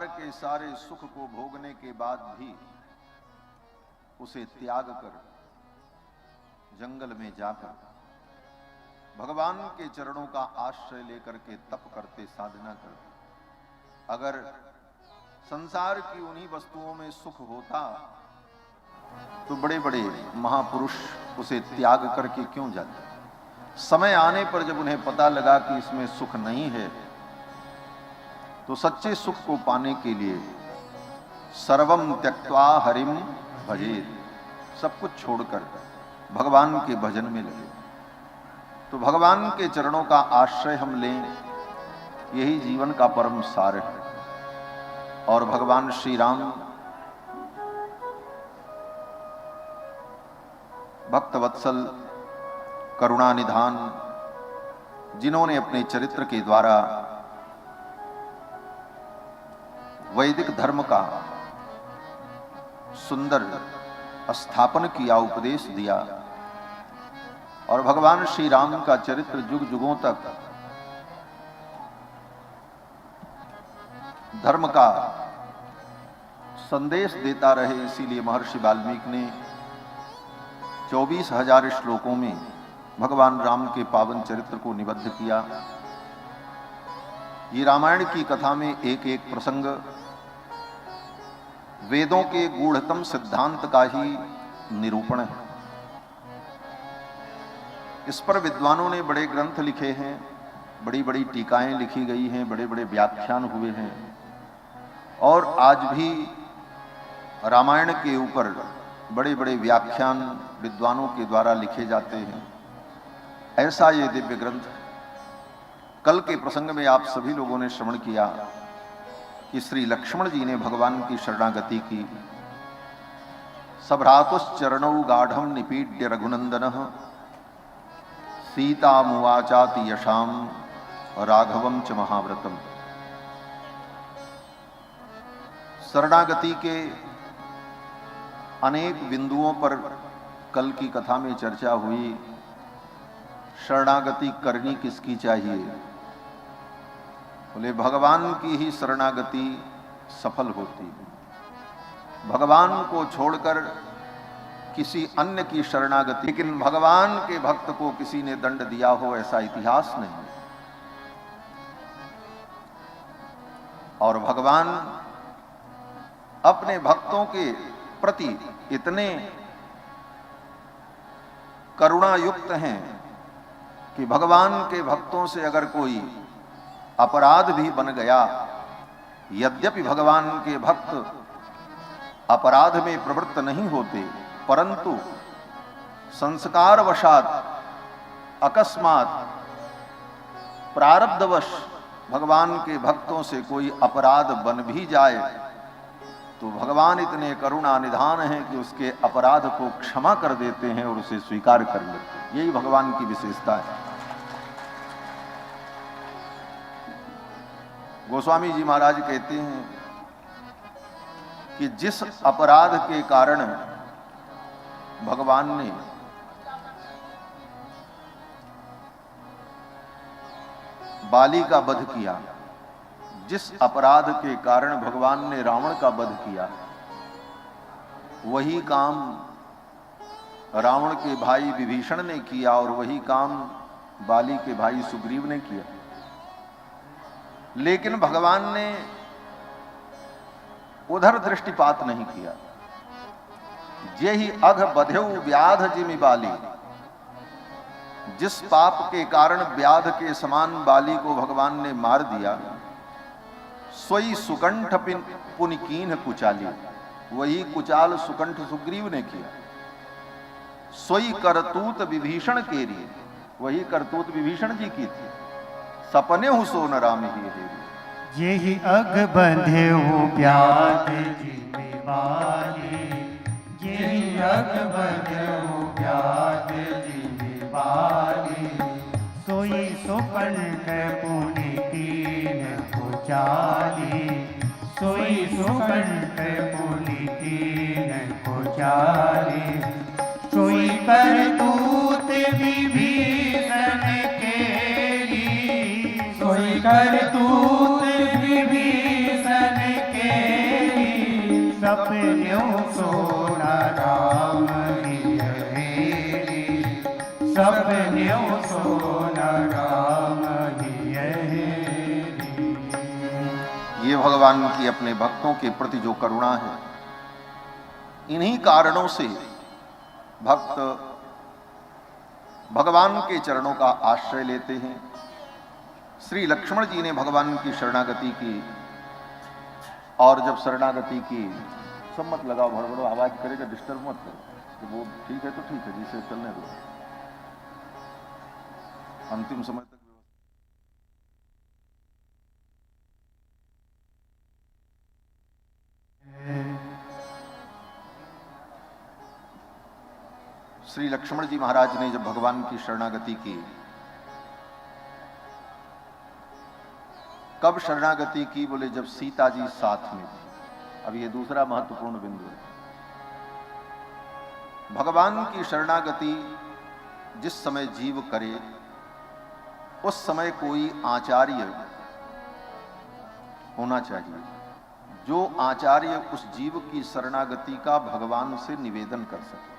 संसार के सारे सुख को भोगने के बाद भी उसे त्याग कर जंगल में जाकर भगवान के चरणों का आश्रय लेकर के तप करते, साधना करते। अगर संसार की उन्हीं वस्तुओं में सुख होता तो बड़े बड़े महापुरुष उसे त्याग करके क्यों जाते? समय आने पर जब उन्हें पता लगा कि इसमें सुख नहीं है, तो सच्चे सुख को पाने के लिए सर्वम त्यक्त्वा हरिम भजेत, सब कुछ छोड़कर भगवान के भजन में लगे। तो भगवान के चरणों का आश्रय हम लें, यही जीवन का परम सार है। और भगवान श्री राम भक्तवत्सल, करुणा निधान, जिन्होंने अपने चरित्र के द्वारा वैदिक धर्म का सुंदर स्थापन किया, उपदेश दिया, और भगवान श्री राम का चरित्र युग युगों तक धर्म का संदेश देता रहे, इसीलिए महर्षि वाल्मीकि ने 24,000 श्लोकों में भगवान राम के पावन चरित्र को निबद्ध किया। ये रामायण की कथा में एक एक प्रसंग वेदों के गूढ़तम सिद्धांत का ही निरूपण है। इस पर विद्वानों ने बड़े ग्रंथ लिखे हैं, बड़ी बड़ी टीकाएं लिखी गई हैं, बड़े बड़े व्याख्यान हुए हैं, और आज भी रामायण के ऊपर बड़े बड़े व्याख्यान विद्वानों के द्वारा लिखे जाते हैं। ऐसा ये दिव्य ग्रंथ, कल के प्रसंग में आप सभी लोगों ने श्रवण किया कि श्री लक्ष्मण जी ने भगवान की शरणागति की। सभ्रातुश्चरणौ गाढ़ं निपीड्य रघुनंदनः सीता मुवाचाति यशाम राघवम च महाव्रतम। शरणागति के अनेक बिंदुओं पर कल की कथा में चर्चा हुई। शरणागति करनी किसकी चाहिए? बोले भगवान की ही शरणागति सफल होती है। भगवान को छोड़कर किसी अन्य की शरणागति, लेकिन भगवान के भक्त को किसी ने दंड दिया हो ऐसा इतिहास नहीं। और भगवान अपने भक्तों के प्रति इतने करुणा युक्त हैं कि भगवान के भक्तों से अगर कोई अपराध भी बन गया, यद्यपि भगवान के भक्त अपराध में प्रवृत्त नहीं होते, परंतु संस्कारवशात अकस्मात प्रारब्धवश भगवान के भक्तों से कोई अपराध बन भी जाए तो भगवान इतने करुणा निधान हैं कि उसके अपराध को क्षमा कर देते हैं और उसे स्वीकार कर लेते हैं। यही भगवान की विशेषता है। गोस्वामी जी महाराज कहते हैं कि जिस अपराध के कारण भगवान ने बाली का वध किया, जिस अपराध के कारण भगवान ने रावण का वध किया, वही काम रावण के भाई विभीषण ने किया और वही काम बाली के भाई सुग्रीव ने किया। लेकिन भगवान ने उधर दृष्टिपात नहीं किया। जे ही अघ बध्यौ व्याध जिमि बाली, जिस पाप के कारण व्याध के समान बाली को भगवान ने मार दिया, सोई सुकंठ पुनिकीन कुचाली, वही कुचाल सुकंठ सुग्रीव ने किया। सोई करतूत विभीषण केरी, वही करतूत विभीषण जी की थी। सपने हु सोन राम ही देवी, यही अग बंधे हो व्याध जिमि बाली, यही अग बंधे हो व्याध जिमि बाली, सोई सुकंठ पुनिकीन कुचाली, सोई सुकंठ पुनिकीन कुचाली, सोई करतूत विभीषण केरी, सोई करतूत विभीषण सपन्यों सोना राम हिय हेरी, सपन्यों सोना राम हिय हेरी। ये भगवान की अपने भक्तों के प्रति जो करुणा है, इन्हीं कारणों से भक्त भगवान के चरणों का आश्रय लेते हैं। श्री लक्ष्मण जी ने भगवान की शरणागति की, और जब शरणागति की, सब मत लगाओ, भड़बड़ो आवाज करेगा, डिस्टर्ब मत करो। तो वो ठीक है तो ठीक है, जिसे चलने दो, अंतिम समय तक। श्री लक्ष्मण जी महाराज ने जब भगवान की शरणागति की, कब शरणागति की? बोले जब सीता जी साथ में थी। अब ये दूसरा महत्वपूर्ण बिंदु है। भगवान की शरणागति जिस समय जीव करे, उस समय कोई आचार्य होना चाहिए, जो आचार्य उस जीव की शरणागति का भगवान से निवेदन कर सके,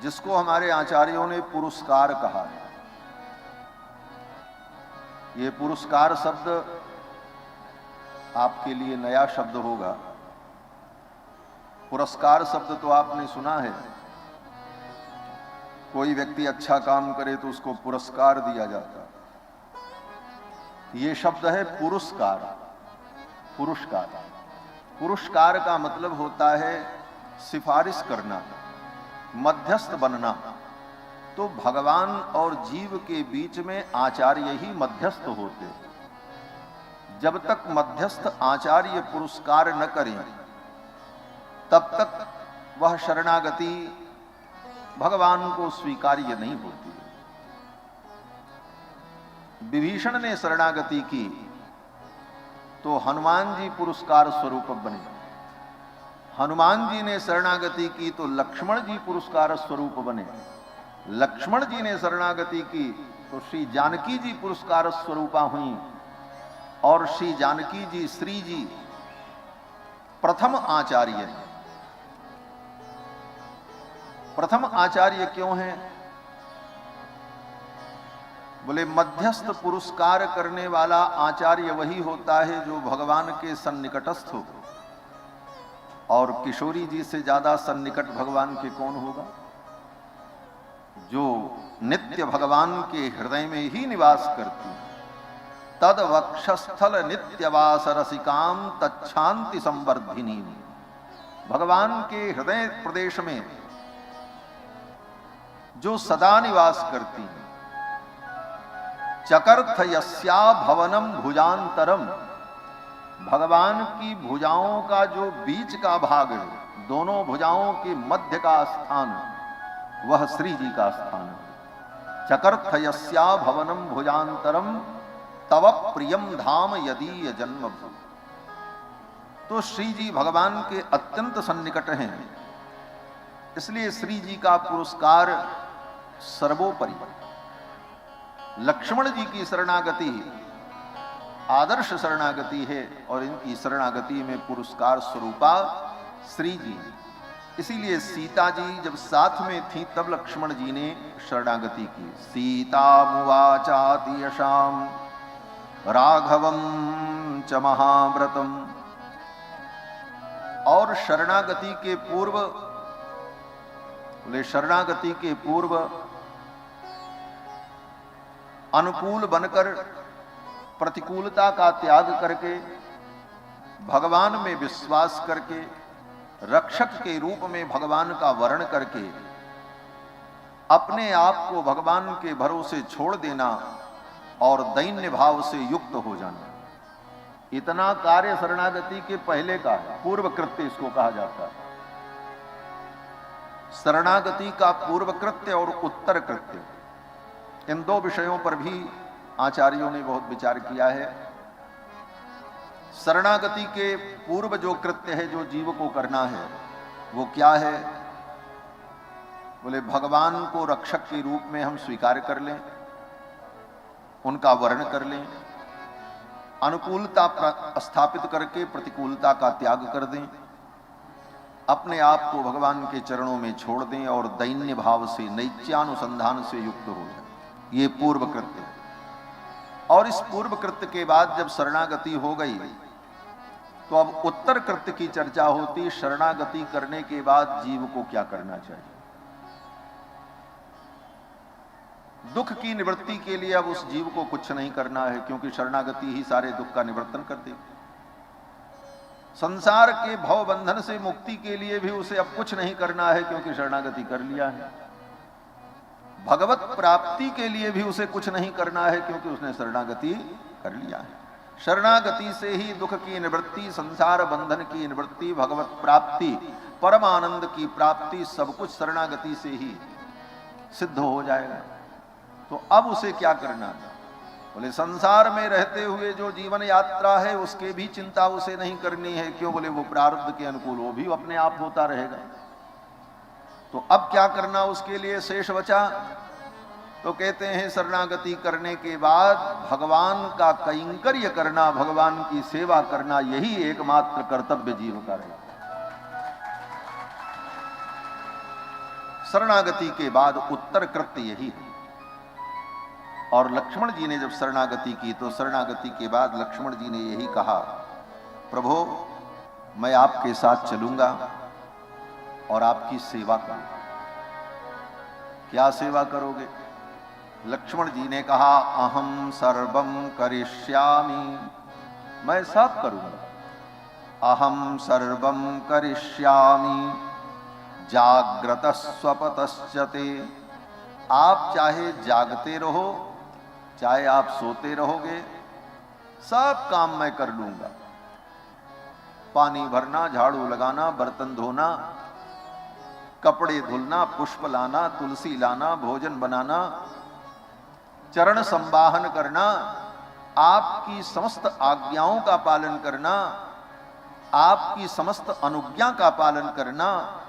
जिसको हमारे आचार्यों ने पुरस्कार कहा है। ये पुरस्कार शब्द आपके लिए नया शब्द होगा। पुरस्कार शब्द तो आपने सुना है, कोई व्यक्ति अच्छा काम करे तो उसको पुरस्कार दिया जाता है। ये शब्द है पुरस्कार। पुरस्कार, पुरस्कार का मतलब होता है सिफारिश करना, मध्यस्थ बनना। तो भगवान और जीव के बीच में आचार्य ही मध्यस्थ होते। जब तक मध्यस्थ आचार्य पुरस्कार न करें, तब तक वह शरणागति भगवान को स्वीकार्य नहीं होती। विभीषण ने शरणागति की तो हनुमान जी पुरस्कार स्वरूप बने। हनुमान जी ने शरणागति की तो लक्ष्मण जी पुरस्कार स्वरूप बने। लक्ष्मण जी ने शरणागति की तो श्री जानकी जी पुरस्कार स्वरूपा हुई। और श्री जानकी जी, श्री जी प्रथम आचार्य हैं। प्रथम आचार्य क्यों हैं? बोले मध्यस्थ पुरस्कार करने वाला आचार्य वही होता है जो भगवान के सन्निकटस्थ हो। और किशोरी जी से ज्यादा सन्निकट भगवान के कौन होगा? जो नित्य भगवान के हृदय में ही निवास करती। तद वक्षस्थल नित्यवास रसिकाम तच्छांति संवर्धिनी। भगवान के हृदय प्रदेश में जो सदा निवास करती है। चकर्थ यस्या भवनम भुजांतरम। भगवान की भुजाओं का जो बीच का भाग है, दोनों भुजाओं के मध्य का स्थान, वह श्री जी का स्थान है। चकर्थ यस्या भवनम भुजांतरम तव प्रियम धाम यदीय जन्म। तो श्री जी भगवान के अत्यंत सन्निकट हैं। इसलिए श्री जी का पुरस्कार सर्वोपरि। लक्ष्मण जी की शरणागति आदर्श शरणागति है और इनकी शरणागति में पुरस्कार स्वरूपा श्री जी। इसीलिए सीता जी जब साथ में थी तब लक्ष्मण जी ने शरणागति की। सीता मुवाचाति यशाम राघवम च महाव्रतम। और शरणागति के पूर्व, बोले शरणागति के पूर्व अनुकूल बनकर प्रतिकूलता का त्याग करके, भगवान में विश्वास करके, रक्षक के रूप में भगवान का वर्ण करके अपने आप को भगवान के भरोसे छोड़ देना और दैन्य भाव से युक्त हो जाना, इतना कार्य शरणागति के पहले का है। पूर्व कृत्य इसको कहा जाता है। शरणागति का पूर्व कृत्य और उत्तर कृत्य, इन दो विषयों पर भी आचार्यों ने बहुत विचार किया है। शरणागति के पूर्व जो कृत्य है, जो जीव को करना है, वो क्या है? बोले भगवान को रक्षक के रूप में हम स्वीकार कर लें, उनका वर्ण कर लें, अनुकूलता स्थापित करके प्रतिकूलता का त्याग कर दें, अपने आप को भगवान के चरणों में छोड़ दें और दैन्य भाव से नैत्यानुसंधान से युक्त हो जाए। ये पूर्व कृत्य है। और इस पूर्व कृत्य के बाद जब शरणागति हो गई तो अब उत्तर कृत्य की चर्चा होती। शरणागति करने के बाद जीव को क्या करना चाहिए। दुख की निवृत्ति के लिए अब उस जीव को कुछ नहीं करना है, क्योंकि शरणागति ही सारे दुख का निवर्तन कर देगी। संसार के भव बंधन से मुक्ति के लिए भी उसे अब कुछ नहीं करना है, क्योंकि शरणागति कर लिया है। भगवत प्राप्ति के लिए भी उसे कुछ नहीं करना है, क्योंकि उसने शरणागति कर लिया है। शरणागति से ही दुख की निवृत्ति, संसार बंधन की निवृत्ति, भगवत प्राप्ति, परम आनंद की प्राप्ति, सब कुछ शरणागति से ही सिद्ध हो जाएगा। तो अब उसे क्या करना है? बोले संसार में रहते हुए जो जीवन यात्रा है उसके भी चिंता उसे नहीं करनी है। क्यों? बोले वो प्रारब्ध के अनुकूल वो भी अपने आप होता रहेगा। तो अब क्या करना उसके लिए शेष बचा? तो कहते हैं शरणागति करने के बाद भगवान का कैंकर्य करना, भगवान की सेवा करना, यही एकमात्र कर्तव्य जीव का रहेगा। शरणागति के बाद उत्तर कृत्य यही है। और लक्ष्मण जी ने जब शरणागति की तो शरणागति के बाद लक्ष्मण जी ने यही कहा, प्रभु मैं आपके साथ चलूंगा और आपकी सेवा करूंगा। क्या सेवा करोगे? लक्ष्मण जी ने कहा, अहम सर्वम करिष्यामि, मैं सब करूंगा। अहम सर्वम करिष्यामि जाग्रत स्वपतश्चते। आप चाहे जागते रहो, चाहे आप सोते रहोगे, सब काम मैं कर लूंगा। पानी भरना, झाड़ू लगाना, बर्तन धोना, कपड़े धुलना, पुष्प लाना, तुलसी लाना, भोजन बनाना, चरण संवाहन करना, आपकी समस्त आज्ञाओं का पालन करना, आपकी समस्त अनुज्ञा का पालन करना।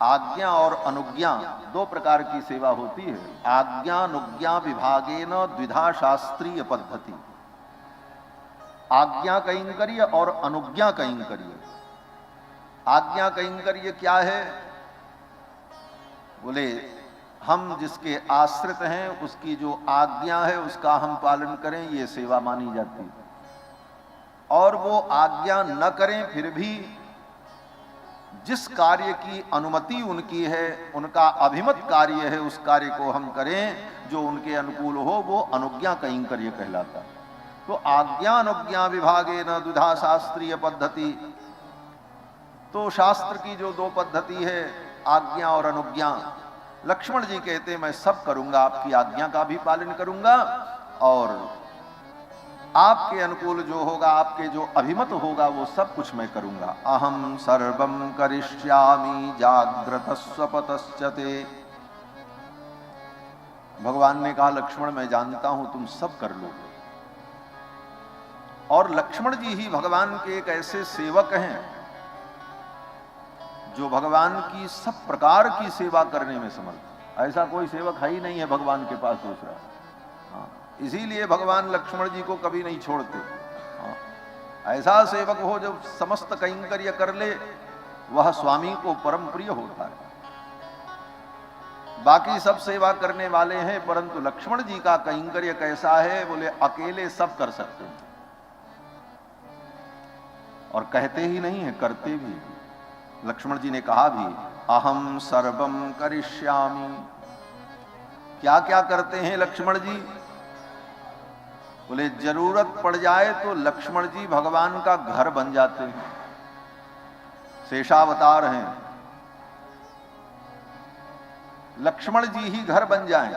आज्ञा और अनुज्ञा दो प्रकार की सेवा होती है। आज्ञा अनुज्ञा विभागेन द्विधा शास्त्रीय पद्धति। आज्ञा कैंकर्य और अनुज्ञा कैंकर्य। आज्ञा कैंकर्य क्या है? बोले हम जिसके आश्रित हैं उसकी जो आज्ञा है उसका हम पालन करें, ये सेवा मानी जाती है। और वो आज्ञा न करें फिर भी जिस कार्य की अनुमति उनकी है, उनका अभिमत कार्य है, उस कार्य को हम करें जो उनके अनुकूल हो, वो अनुज्ञा कैंकर्य कहलाता है। तो आज्ञा अनुज्ञा विभागे न द्विधा शास्त्रीय पद्धति। तो शास्त्र की जो दो पद्धति है, आज्ञा और अनुज्ञा, लक्ष्मण जी कहते मैं सब करूंगा, आपकी आज्ञा का भी पालन करूंगा और आपके अनुकूल जो होगा, आपके जो अभिमत होगा, वो सब कुछ मैं करूंगा। अहम सर्वम करिष्यामि जाग्रत स्वपतश्चते। भगवान ने कहा लक्ष्मण मैं जानता हूं तुम सब कर लोगे। और लक्ष्मण जी ही भगवान के एक ऐसे सेवक हैं जो भगवान की सब प्रकार की सेवा करने में समर्थ। ऐसा कोई सेवक है ही नहीं है भगवान के पास दूसरा। इसीलिए भगवान लक्ष्मण जी को कभी नहीं छोड़ते। ऐसा सेवक हो जो समस्त कैंकर्य कर ले, वह स्वामी को परम प्रिय होता है। बाकी सब सेवा करने वाले हैं, परंतु लक्ष्मण जी का कैंकर्य कैसा है? बोले अकेले सब कर सकते हैं और कहते ही नहीं है, करते भी। लक्ष्मण जी ने कहा भी, अहम सर्वम करिष्यामि। क्या क्या करते हैं लक्ष्मण जी? बोले जरूरत पड़ जाए तो लक्ष्मण जी भगवान का घर बन जाते हैं। शेषावतार हैं, लक्ष्मण जी ही घर बन जाएं।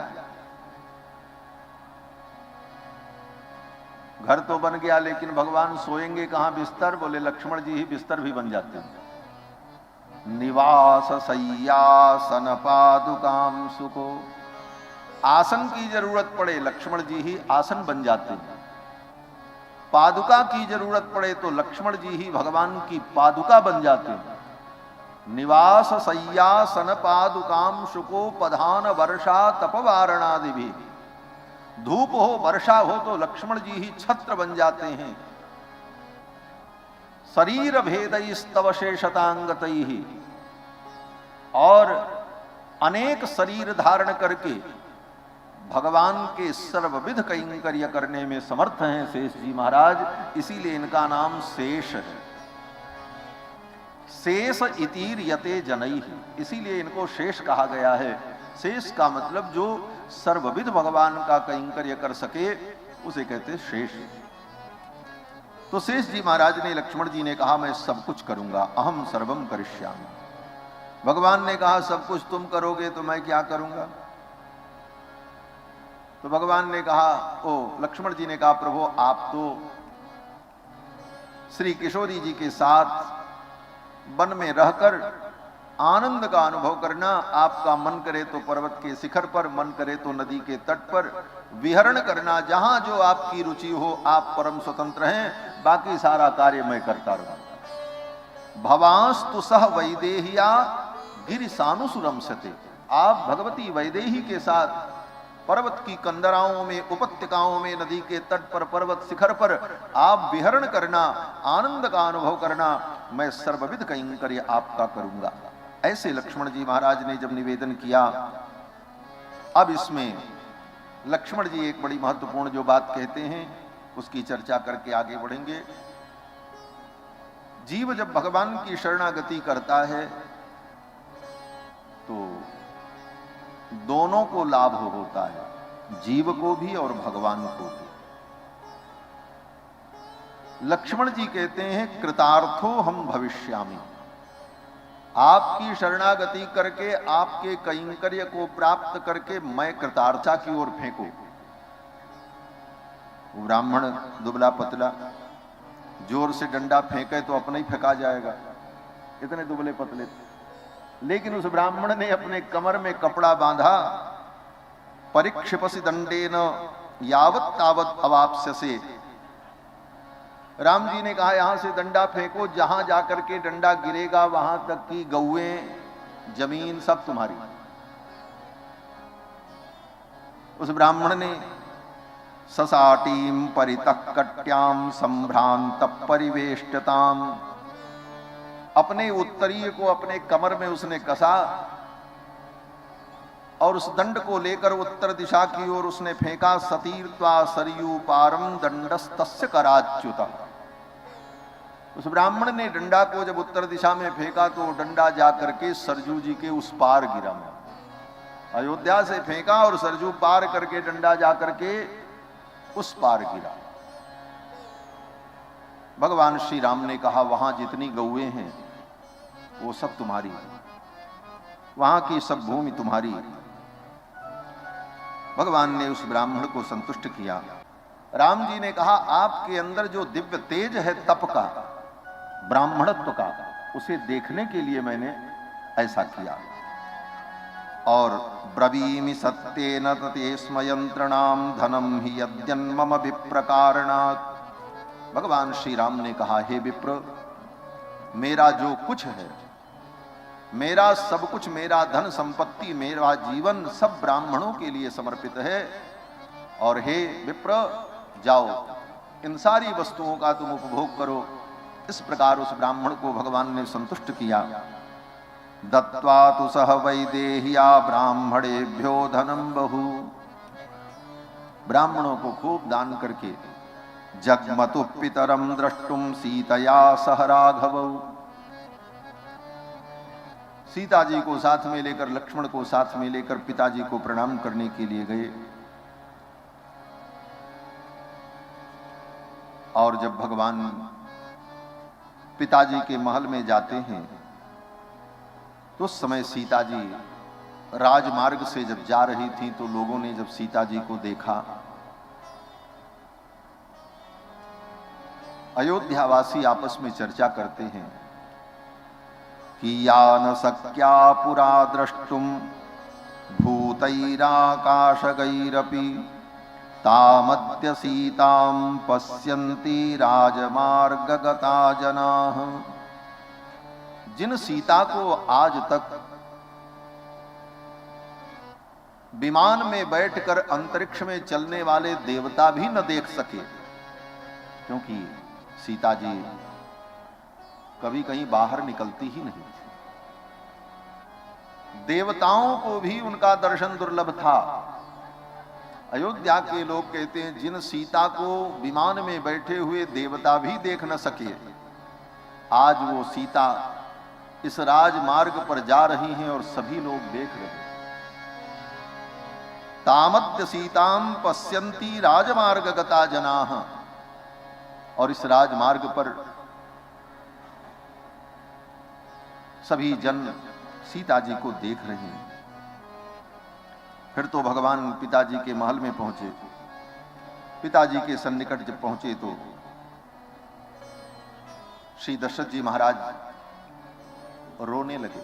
घर तो बन गया लेकिन भगवान सोएंगे कहां बिस्तर? बोले लक्ष्मण जी ही बिस्तर भी बन जाते हैं। निवास शय्यासन पादुकाम सुको। आसन की जरूरत पड़े लक्ष्मण जी ही आसन बन जाते हैं। पादुका की जरूरत पड़े तो लक्ष्मण जी ही भगवान की पादुका बन जाते हैं। निवास शय्यासन पादुकाम शुको पधान वर्षा तपवारणादि भी। धूप हो वर्षा हो तो लक्ष्मण जी ही छत्र बन जाते हैं। शरीर भेदस्तव शेषतांगतैः, और अनेक शरीर धारण करके भगवान के सर्वविध कैंकर्य करने में समर्थ हैं शेष जी महाराज, इसीलिए इनका नाम शेष है। शेष इतीर यते जनई, इसीलिए इनको शेष कहा गया है। शेष का मतलब जो सर्वविध भगवान का कैंकर्य कर सके उसे कहते शेष। तो शेष जी महाराज ने, लक्ष्मण जी ने कहा मैं सब कुछ करूंगा, अहम सर्वम करिष्यामि। भगवान ने कहा सब कुछ तुम करोगे तो मैं क्या करूंगा? तो भगवान ने कहा, लक्ष्मण जी ने कहा प्रभु आप तो श्री किशोरी जी के साथ वन में रहकर आनंद का अनुभव करना, आपका मन करे तो पर्वत के शिखर पर, मन करे तो नदी के तट पर विहरण करना, जहां जो आपकी रुचि हो आप परम स्वतंत्र हैं, बाकी सारा कार्य मैं करता रहूंगा। भवांस्तु सह वैदेहिया गिरिसानुसुरम सते, आप भगवती वैदेही के साथ पर्वत की कंदराओं में, उपत्यकाओं में, नदी के तट पर, पर्वत शिखर पर आप विहरण करना, आनंद का अनुभव करना, मैं सर्वविध कैंकर्य आपका करूंगा। ऐसे लक्ष्मण जी महाराज ने जब निवेदन किया, अब इसमें लक्ष्मण जी एक बड़ी महत्वपूर्ण जो बात कहते हैं उसकी चर्चा करके आगे बढ़ेंगे। जीव जब भगवान की शरणागति करता है तो दोनों को लाभ होता है, जीव को भी और भगवान को भी। लक्ष्मण जी कहते हैं कृतार्थो हम भविष्यामि, आपकी शरणागति करके, आपके कैंकर्य को प्राप्त करके मैं कृतार्थता की ओर फेंकू। ब्राह्मण दुबला पतला जोर से डंडा फेंके तो अपने ही फेंका जाएगा, इतने दुबले पतले। लेकिन उस ब्राह्मण ने अपने कमर में कपड़ा बांधा, परिक्षिपसि दंडेन यावत तावत अवाप्स्यसे। राम जी ने कहा यहां से डंडा फेंको, जहां जाकर के डंडा गिरेगा वहां तक की गौएं, जमीन सब तुम्हारी। उस ब्राह्मण ने ससाटीम परितक्कट्याम संभ्रांत परिवेष्टताम, अपने उत्तरीय को अपने कमर में उसने कसा और उस दंड को लेकर उत्तर दिशा की ओर उसने फेंका। सतीर्त्वा सरयू पारम दंडस्तस्य कराच्युत। उस ब्राह्मण ने डंडा को जब उत्तर दिशा में फेंका तो डंडा जाकर के सरजू जी के उस पार गिरा। में अयोध्या से फेंका और सरजू पार करके डंडा जाकर के उस पार गिरा। भगवान श्री राम ने कहा वहां जितनी गौएं हैं वो सब तुम्हारी, वहां की सब भूमि तुम्हारी। भगवान ने उस ब्राह्मण को संतुष्ट किया। राम जी ने कहा आपके अंदर जो दिव्य तेज है तप का, ब्राह्मणत्व का, उसे देखने के लिए मैंने ऐसा किया। और ब्रवीमि सत्येन ततेस्म यंत्रणाम धनम हि यद्यन्मम विप्रकारणात्। भगवान श्री राम ने कहा हे विप्र, मेरा जो कुछ है, मेरा सब कुछ, मेरा धन संपत्ति, मेरा जीवन सब ब्राह्मणों के लिए समर्पित है। और हे विप्र जाओ, इन सारी वस्तुओं का तुम उपभोग करो। इस प्रकार उस ब्राह्मण को भगवान ने संतुष्ट किया। दत्त्वा तु सह वैदेह्या ब्राह्मणेभ्यो धनम बहु। ब्राह्मणों को खूब दान करके जगमतु पितरम द्रष्टुम सीतया सह राघवौ। सीता जी को साथ में लेकर, लक्ष्मण को साथ में लेकर पिताजी को प्रणाम करने के लिए गए। और जब भगवान पिताजी के महल में जाते हैं तो उस समय सीता जी राजमार्ग से जब जा रही थी तो लोगों ने जब सीता जी को देखा, अयोध्यावासी आपस में चर्चा करते हैं कि या न शक्या पुरा द्रष्टुम भूतैराकाशगैरपि तामद्य सीतां पश्यन्ति राजमार्गगता जनाः। जिन सीता को आज तक विमान में बैठकर अंतरिक्ष में चलने वाले देवता भी न देख सके, क्योंकि सीता जी कभी कहीं बाहर निकलती ही नहीं थी। देवताओं को भी उनका दर्शन दुर्लभ था। अयोध्या के लोग कहते हैं, जिन सीता को विमान में बैठे हुए देवता भी देख न सके, आज वो सीता इस राजमार्ग पर जा रही हैं और सभी लोग देख रहे हैं। तामद्य सीताम पश्यन्ति राजमार्ग गता जनाः, और इस राजमार्ग पर सभी जन सीता जी को देख रहे हैं। फिर तो भगवान पिताजी के महल में पहुंचे। पिताजी के सन्निकट जब पहुंचे तो श्री दशरथ जी महाराज रोने लगे,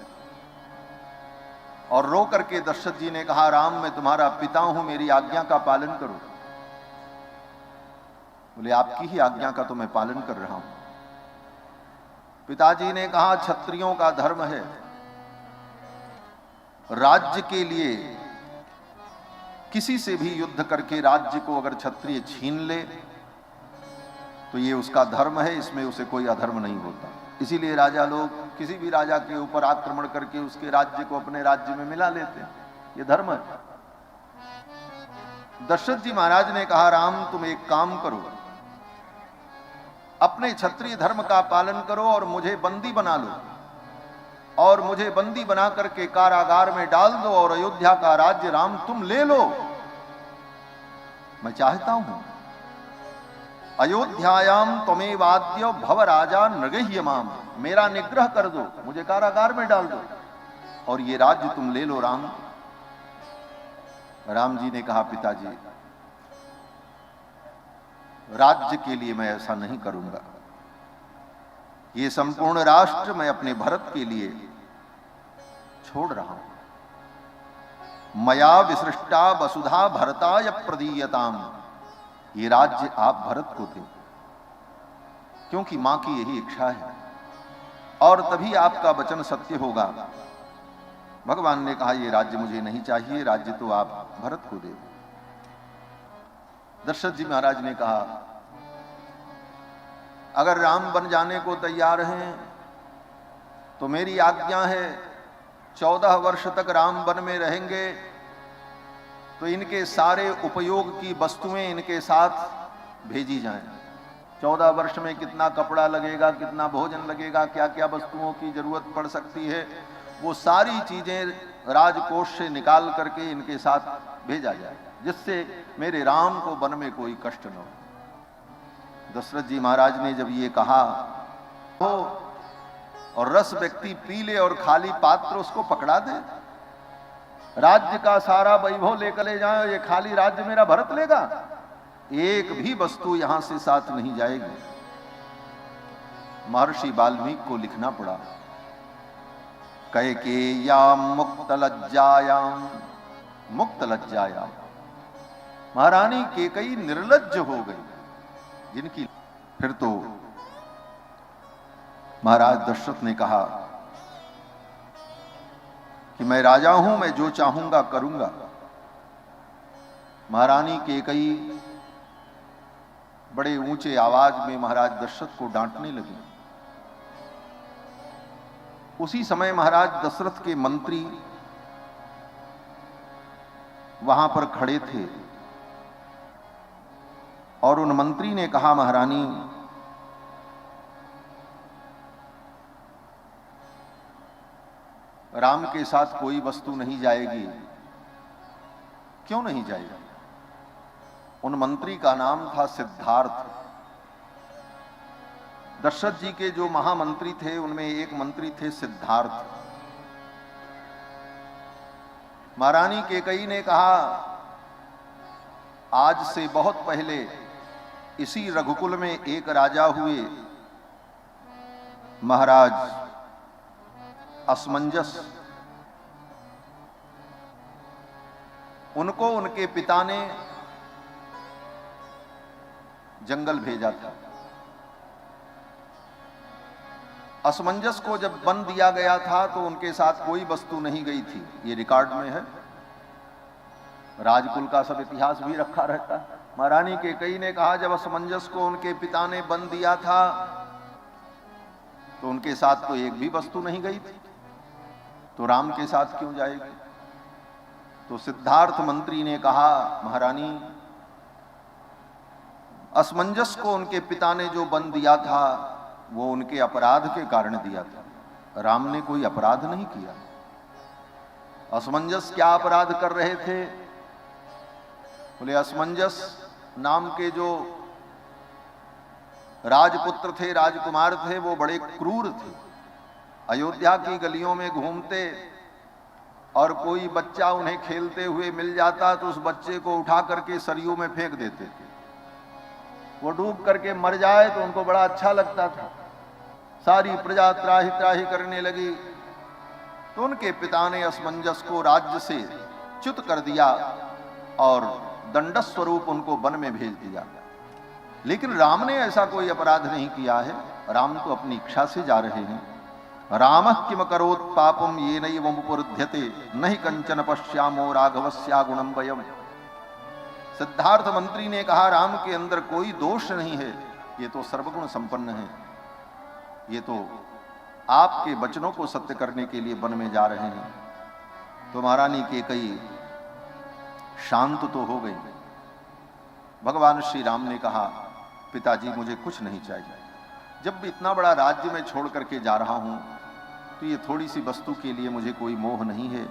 और रो करके दशरथ जी ने कहा, राम मैं तुम्हारा पिता हूं, मेरी आज्ञा का पालन करो। बोले, आपकी ही आज्ञा का तो मैं पालन कर रहा हूं। पिताजी ने कहा, क्षत्रियों का धर्म है, राज्य के लिए किसी से भी युद्ध करके राज्य को अगर क्षत्रिय छीन ले तो ये उसका धर्म है, इसमें उसे कोई अधर्म नहीं होता। इसीलिए राजा लोग किसी भी राजा के ऊपर आक्रमण करके उसके राज्य को अपने राज्य में मिला लेते हैं, ये धर्म है। दशरथ जी महाराज ने कहा, राम तुम एक काम करो, अपने क्षत्रिय धर्म का पालन करो और मुझे बंदी बना लो, और मुझे बंदी बना करके कारागार में डाल दो, और अयोध्या का राज्य राम तुम ले लो। मैं चाहता हूं अयोध्यायाम त्वमेवाद्य भव राजा नृगह्यमाम, मेरा निग्रह कर दो, मुझे कारागार में डाल दो और ये राज्य तुम ले लो। राम जी ने कहा, पिताजी राज्य के लिए मैं ऐसा नहीं करूंगा, ये संपूर्ण राष्ट्र मैं अपने भरत के लिए छोड़ रहा हूं। मया विसृष्टा वसुधा भरताय प्रदीयताम, ये राज्य आप भरत को दो, क्योंकि मां की यही इच्छा है, और तभी आपका वचन सत्य होगा। भगवान ने कहा, ये राज्य मुझे नहीं चाहिए, राज्य तो आप भरत को दे। दशरथ जी महाराज ने कहा, अगर राम बन जाने को तैयार हैं तो मेरी आज्ञा है 14 वर्ष तक राम वन में रहेंगे तो इनके सारे उपयोग की वस्तुएं इनके साथ भेजी जाएं। 14 वर्ष में कितना कपड़ा लगेगा, कितना भोजन लगेगा, क्या क्या वस्तुओं की जरूरत पड़ सकती है, वो सारी चीजें राजकोष से निकाल करके इनके साथ भेजा जाए, जिससे मेरे राम को वन में कोई कष्ट न हो। दशरथ जी महाराज ने जब ये कहा हो, और रस व्यक्ति पी ले और खाली पात्र उसको पकड़ा दे, राज्य का सारा वैभव लेकर ले जाए, ये खाली राज्य मेरा भरत लेगा, एक भी वस्तु यहां से साथ नहीं जाएगी। महर्षि वाल्मीकि को लिखना पड़ा, कैकेय्याम मुक्त लज्जायाम, मुक्त लज्जायाम, महारानी कैकेयी निर्लज्ज हो गई जिनकी। फिर तो महाराज दशरथ ने कहा कि मैं राजा हूं, मैं जो चाहूंगा करूंगा। महारानी कैकेयी बड़े ऊंचे आवाज में महाराज दशरथ को डांटने लगी। उसी समय महाराज दशरथ के मंत्री वहां पर खड़े थे, और उन मंत्री ने कहा, महारानी राम के साथ कोई वस्तु नहीं जाएगी। क्यों नहीं जाएगी? उन मंत्री का नाम था सिद्धार्थ। दशरथ जी के जो महामंत्री थे उनमें एक मंत्री थे सिद्धार्थ। महारानी कैकेयी ने कहा, आज से बहुत पहले इसी रघुकुल में एक राजा हुए, महाराज असमंजस। उनको उनके पिता ने जंगल भेजा था। असमंजस को जब बंद दिया गया था तो उनके साथ कोई वस्तु नहीं गई थी, ये रिकॉर्ड में है। राजकुल का सब इतिहास भी रखा रहता है। महारानी कैकेयी ने कहा जब असमंजस को उनके पिता ने बंद दिया था तो उनके साथ तो एक भी वस्तु नहीं गई थी, तो राम के साथ क्यों जाएगी? तो सिद्धार्थ मंत्री ने कहा महारानी असमंजस को उनके पिता ने जो बंद दिया था वो उनके अपराध के कारण दिया था, राम ने कोई अपराध नहीं किया। असमंजस क्या अपराध कर रहे थे? बोले असमंजस नाम के जो राजपुत्र थे, राजकुमार थे, वो बड़े क्रूर थे। अयोध्या की गलियों में घूमते और कोई बच्चा उन्हें खेलते हुए मिल जाता तो उस बच्चे को उठा करके सरयू में फेंक देते थे। वो डूब करके मर जाए तो उनको बड़ा अच्छा लगता था। सारी प्रजा त्राही त्राही करने लगी तो उनके पिता ने असमंजस को राज्य से च्युत कर दिया और दंड स्वरूप उनको वन में भेज दिया। लेकिन राम ने ऐसा कोई अपराध नहीं किया है, राम तो अपनी इच्छा से जा रहे हैं। रामः किम करोत् पापम येनैवमुपरुध्यते नहि कंचन पश्यामो राघवस्या गुणं वयम्। सिद्धार्थ मंत्री ने कहा राम के अंदर कोई दोष नहीं है, ये तो सर्वगुण संपन्न है, ये तो आपके वचनों को सत्य करने के लिए वन में जा रहे हैं। तो महारानी कैकेयी शांत तो हो गई। भगवान श्री राम ने कहा पिताजी मुझे कुछ नहीं चाहिए, जब भी इतना बड़ा राज्य में छोड़ करके जा रहा हूं तो ये थोड़ी सी वस्तु के लिए मुझे कोई मोह नहीं है।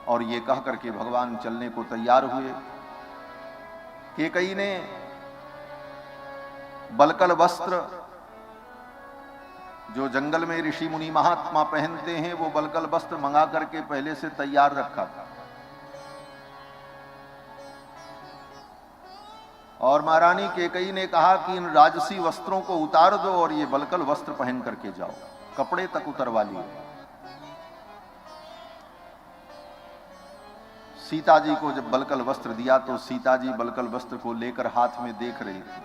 और ये कह करके भगवान चलने को तैयार हुए। कैकेयी ने बलकल वस्त्र जो जंगल में ऋषि मुनि महात्मा पहनते हैं वो बलकल वस्त्र मंगा करके पहले से तैयार रखा था। और महारानी कैकेयी ने कहा कि इन राजसी वस्त्रों को उतार दो और ये बलकल वस्त्र पहन करके जाओ, कपड़े तक उतरवा लिए। सीता जी को जब बलकल वस्त्र दिया तो सीता जी बलकल वस्त्र को लेकर हाथ में देख रही थी।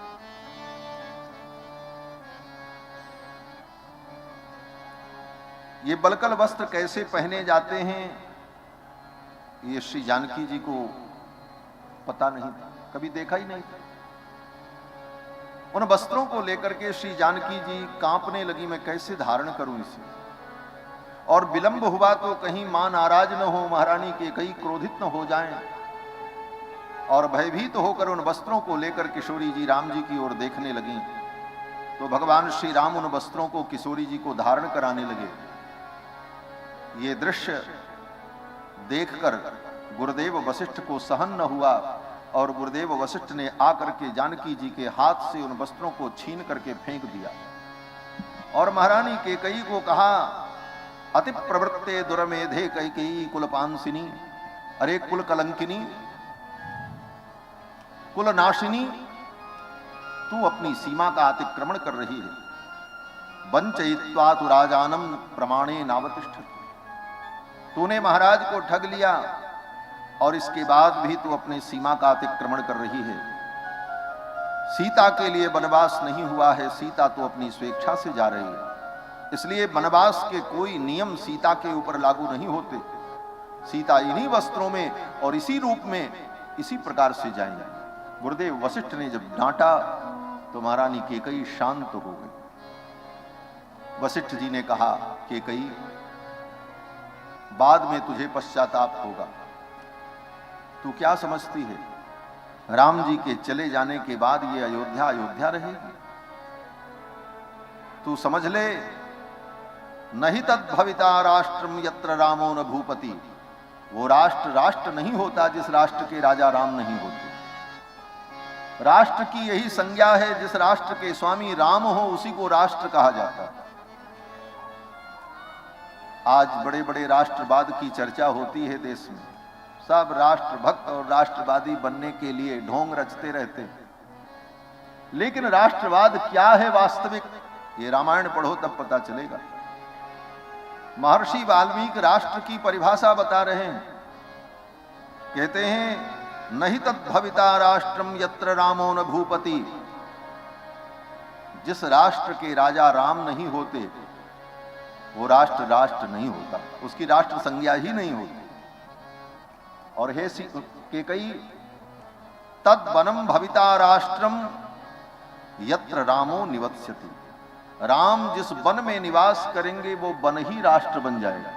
ये बलकल वस्त्र कैसे पहने जाते हैं ये श्री जानकी जी को पता नहीं था, कभी देखा ही नहीं था। उन वस्त्रों को लेकर के श्री जानकी जी कांपने लगी, मैं कैसे धारण करूं इसे। और विलंब हुआ तो कहीं मां नाराज न हो, महारानी कैकेयी क्रोधित न हो जाएं। और भयभीत होकर उन वस्त्रों को लेकर किशोरी जी राम जी की ओर देखने लगी। तो भगवान श्री राम उन वस्त्रों को किशोरी जी को धारण कराने लगे। ये दृश्य देखकर गुरुदेव वशिष्ठ को सहन न हुआ और गुरुदेव वशिष्ठ ने आकर के जानकी जी के हाथ से उन वस्त्रों को छीन करके फेंक दिया। और महारानी कैकेयी को कहा अति प्रवृत्ते दुर्मेधे कैकेयी कुलपांसिनी, अरे कुल कलंकिनी, कुल नाशिनी, तू अपनी सीमा का अतिक्रमण कर रही है। वंचयित्वा तु राजानम प्रमाणे नावतिष्ठति, तूने महाराज को ठग लिया और इसके बाद भी तू अपनी सीमा का अतिक्रमण कर रही है। सीता के लिए वनवास नहीं हुआ है, सीता तो अपनी स्वेच्छा से जा रही है, इसलिए वनवास के कोई नियम सीता के ऊपर लागू नहीं होते। सीता इन्हीं वस्त्रों में और इसी रूप में इसी प्रकार से जाएंगे। गुरुदेव वशिष्ठ ने जब डांटा तो महारानी कैकेयी शांत हो गई। वशिष्ठ जी ने कहा कैकेयी बाद में तुझे पश्चाताप होगा। तू क्या समझती है राम जी के चले जाने के बाद ये अयोध्या अयोध्या रहेगी? तू समझ ले नहीं तद्भविता राष्ट्रम यत्र रामो न भूपति, वो राष्ट्र राष्ट्र नहीं होता जिस राष्ट्र के राजा राम नहीं होते। राष्ट्र की यही संज्ञा है, जिस राष्ट्र के स्वामी राम हो उसी को राष्ट्र कहा जाता है। आज बड़े बड़े राष्ट्रवाद की चर्चा होती है देश में, सब राष्ट्रभक्त और राष्ट्रवादी बनने के लिए ढोंग रचते रहते हैं। लेकिन राष्ट्रवाद क्या है वास्तविक, ये रामायण पढ़ो तब पता चलेगा। महर्षि वाल्मीकि राष्ट्र की परिभाषा बता रहे हैं, कहते हैं नहीं तद्भविता राष्ट्रम यत्र रामो न भूपति, जिस राष्ट्र के राजा राम नहीं होते वो राष्ट्र राष्ट्र नहीं होता, उसकी राष्ट्र संज्ञा ही नहीं होती। और हे कैकेयी, तद वनम भविता राष्ट्रम यत्र रामो निवत्स्यति। राम जिस वन में निवास करेंगे वो वन ही राष्ट्र बन जाएगा,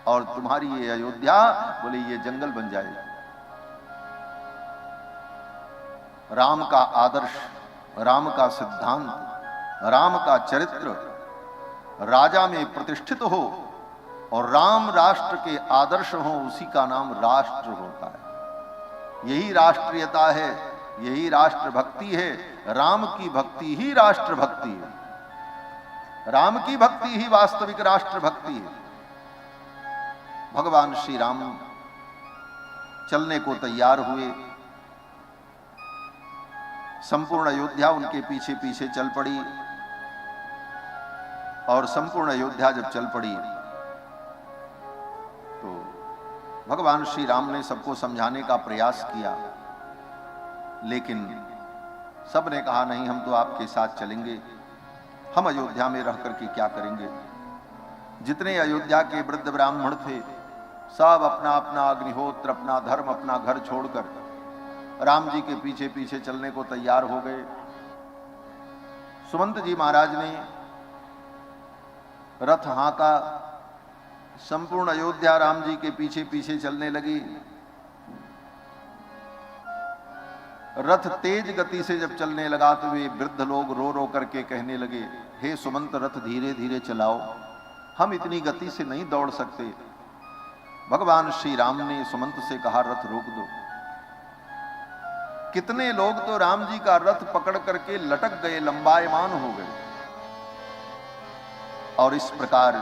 और तुम्हारी ये अयोध्या बोले ये जंगल बन जाएगा। राम का आदर्श, राम का सिद्धांत, राम का चरित्र राजा में प्रतिष्ठित हो और राम राष्ट्र के आदर्श हो, उसी का नाम राष्ट्र होता है। यही राष्ट्रीयता है, यही राष्ट्र भक्ति है। राम की भक्ति ही राष्ट्र भक्ति है, राम की भक्ति ही वास्तविक राष्ट्र भक्ति है। भगवान श्री राम चलने को तैयार हुए, संपूर्ण अयोध्या उनके पीछे पीछे चल पड़ी, और संपूर्ण अयोध्या जब चल पड़ी तो भगवान श्री राम ने सबको समझाने का प्रयास किया, लेकिन सब ने कहा नहीं, हम तो आपके साथ चलेंगे, हम अयोध्या में रह करके क्या करेंगे। जितने अयोध्या के वृद्ध ब्राह्मण थे सब अपना अपना अग्निहोत्र, अपना धर्म, अपना घर छोड़कर राम जी के पीछे पीछे चलने को तैयार हो गए। सुमंत जी महाराज ने रथ हाँका, संपूर्ण अयोध्या राम जी के पीछे पीछे चलने लगी। रथ तेज गति से जब चलने लगा तो वे वृद्ध लोग रो रो करके कहने लगे, हे सुमंत रथ धीरे धीरे चलाओ, हम इतनी गति से नहीं दौड़ सकते। भगवान श्री राम ने सुमंत से कहा, रथ रोक दो। कितने लोग तो राम जी का रथ पकड़ करके लटक गए, लंबायमान हो गए। और इस प्रकार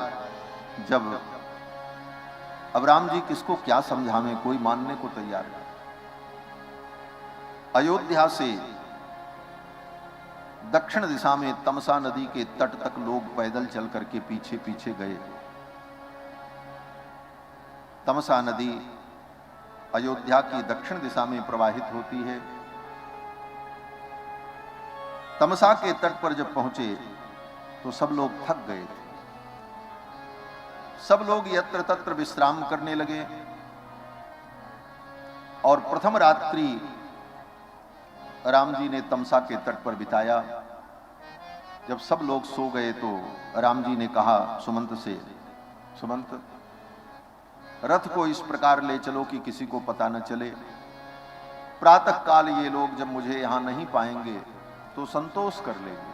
जब अब राम जी किसको क्या समझावें, कोई मानने को तैयार नहीं। अयोध्या से दक्षिण दिशा में तमसा नदी के तट तक लोग पैदल चल करके पीछे पीछे गए। तमसा नदी अयोध्या की दक्षिण दिशा में प्रवाहित होती है। तमसा के तट पर जब पहुंचे तो सब लोग थक गए थे, सब लोग यत्र तत्र विश्राम करने लगे। और प्रथम रात्रि राम जी ने तमसा के तट पर बिताया। जब सब लोग सो गए तो राम जी ने कहा सुमंत से, सुमंत रथ को इस प्रकार ले चलो कि किसी को पता न चले। प्रातः काल ये लोग जब मुझे यहां नहीं पाएंगे तो संतोष कर लेंगे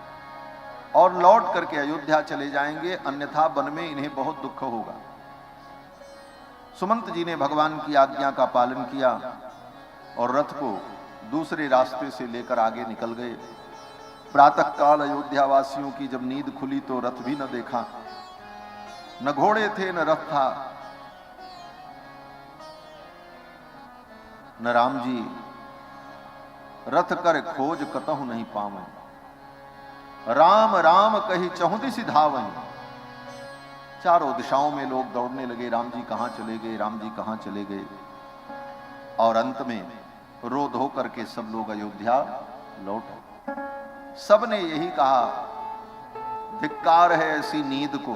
और लौट करके अयोध्या चले जाएंगे, अन्यथा वन में इन्हें बहुत दुख होगा। सुमंत जी ने भगवान की आज्ञा का पालन किया और रथ को दूसरे रास्ते से लेकर आगे निकल गए। प्रातः काल अयोध्या वासियों की जब नींद खुली तो रथ भी न देखा, न घोड़े थे न रथ था, न राम जी। रथ कर खोज कतहु नहीं पावै, राम राम कही चहुदिसि धावै। चारों दिशाओं में लोग दौड़ने लगे, राम जी कहां चले गए, राम जी कहां चले गए। और अंत में रो धो करके सब लोग अयोध्या लौटे। सब ने यही कहा, धिक्कार है ऐसी नींद को,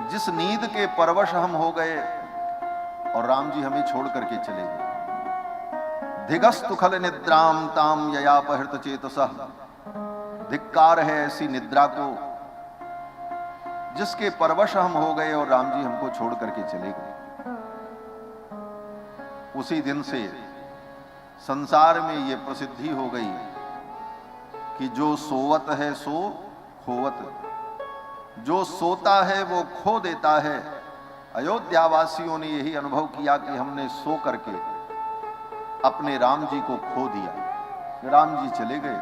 जिस नींद के परवश हम हो गए और राम जी हमें छोड़ करके चले गए। धिगस्तु खल निद्राम ताम ययापहृत चेतसः। धिक्कार है ऐसी निद्रा को जिसके परवश हम हो गए और राम जी हमको छोड़ करके चले गए। उसी दिन से संसार में ये प्रसिद्धि हो गई कि जो सोवत है सो खोवत, जो सोता है वो खो देता है। अयोध्या वासियों ने यही अनुभव किया कि हमने सो करके अपने राम जी को खो दिया। राम जी चले गए।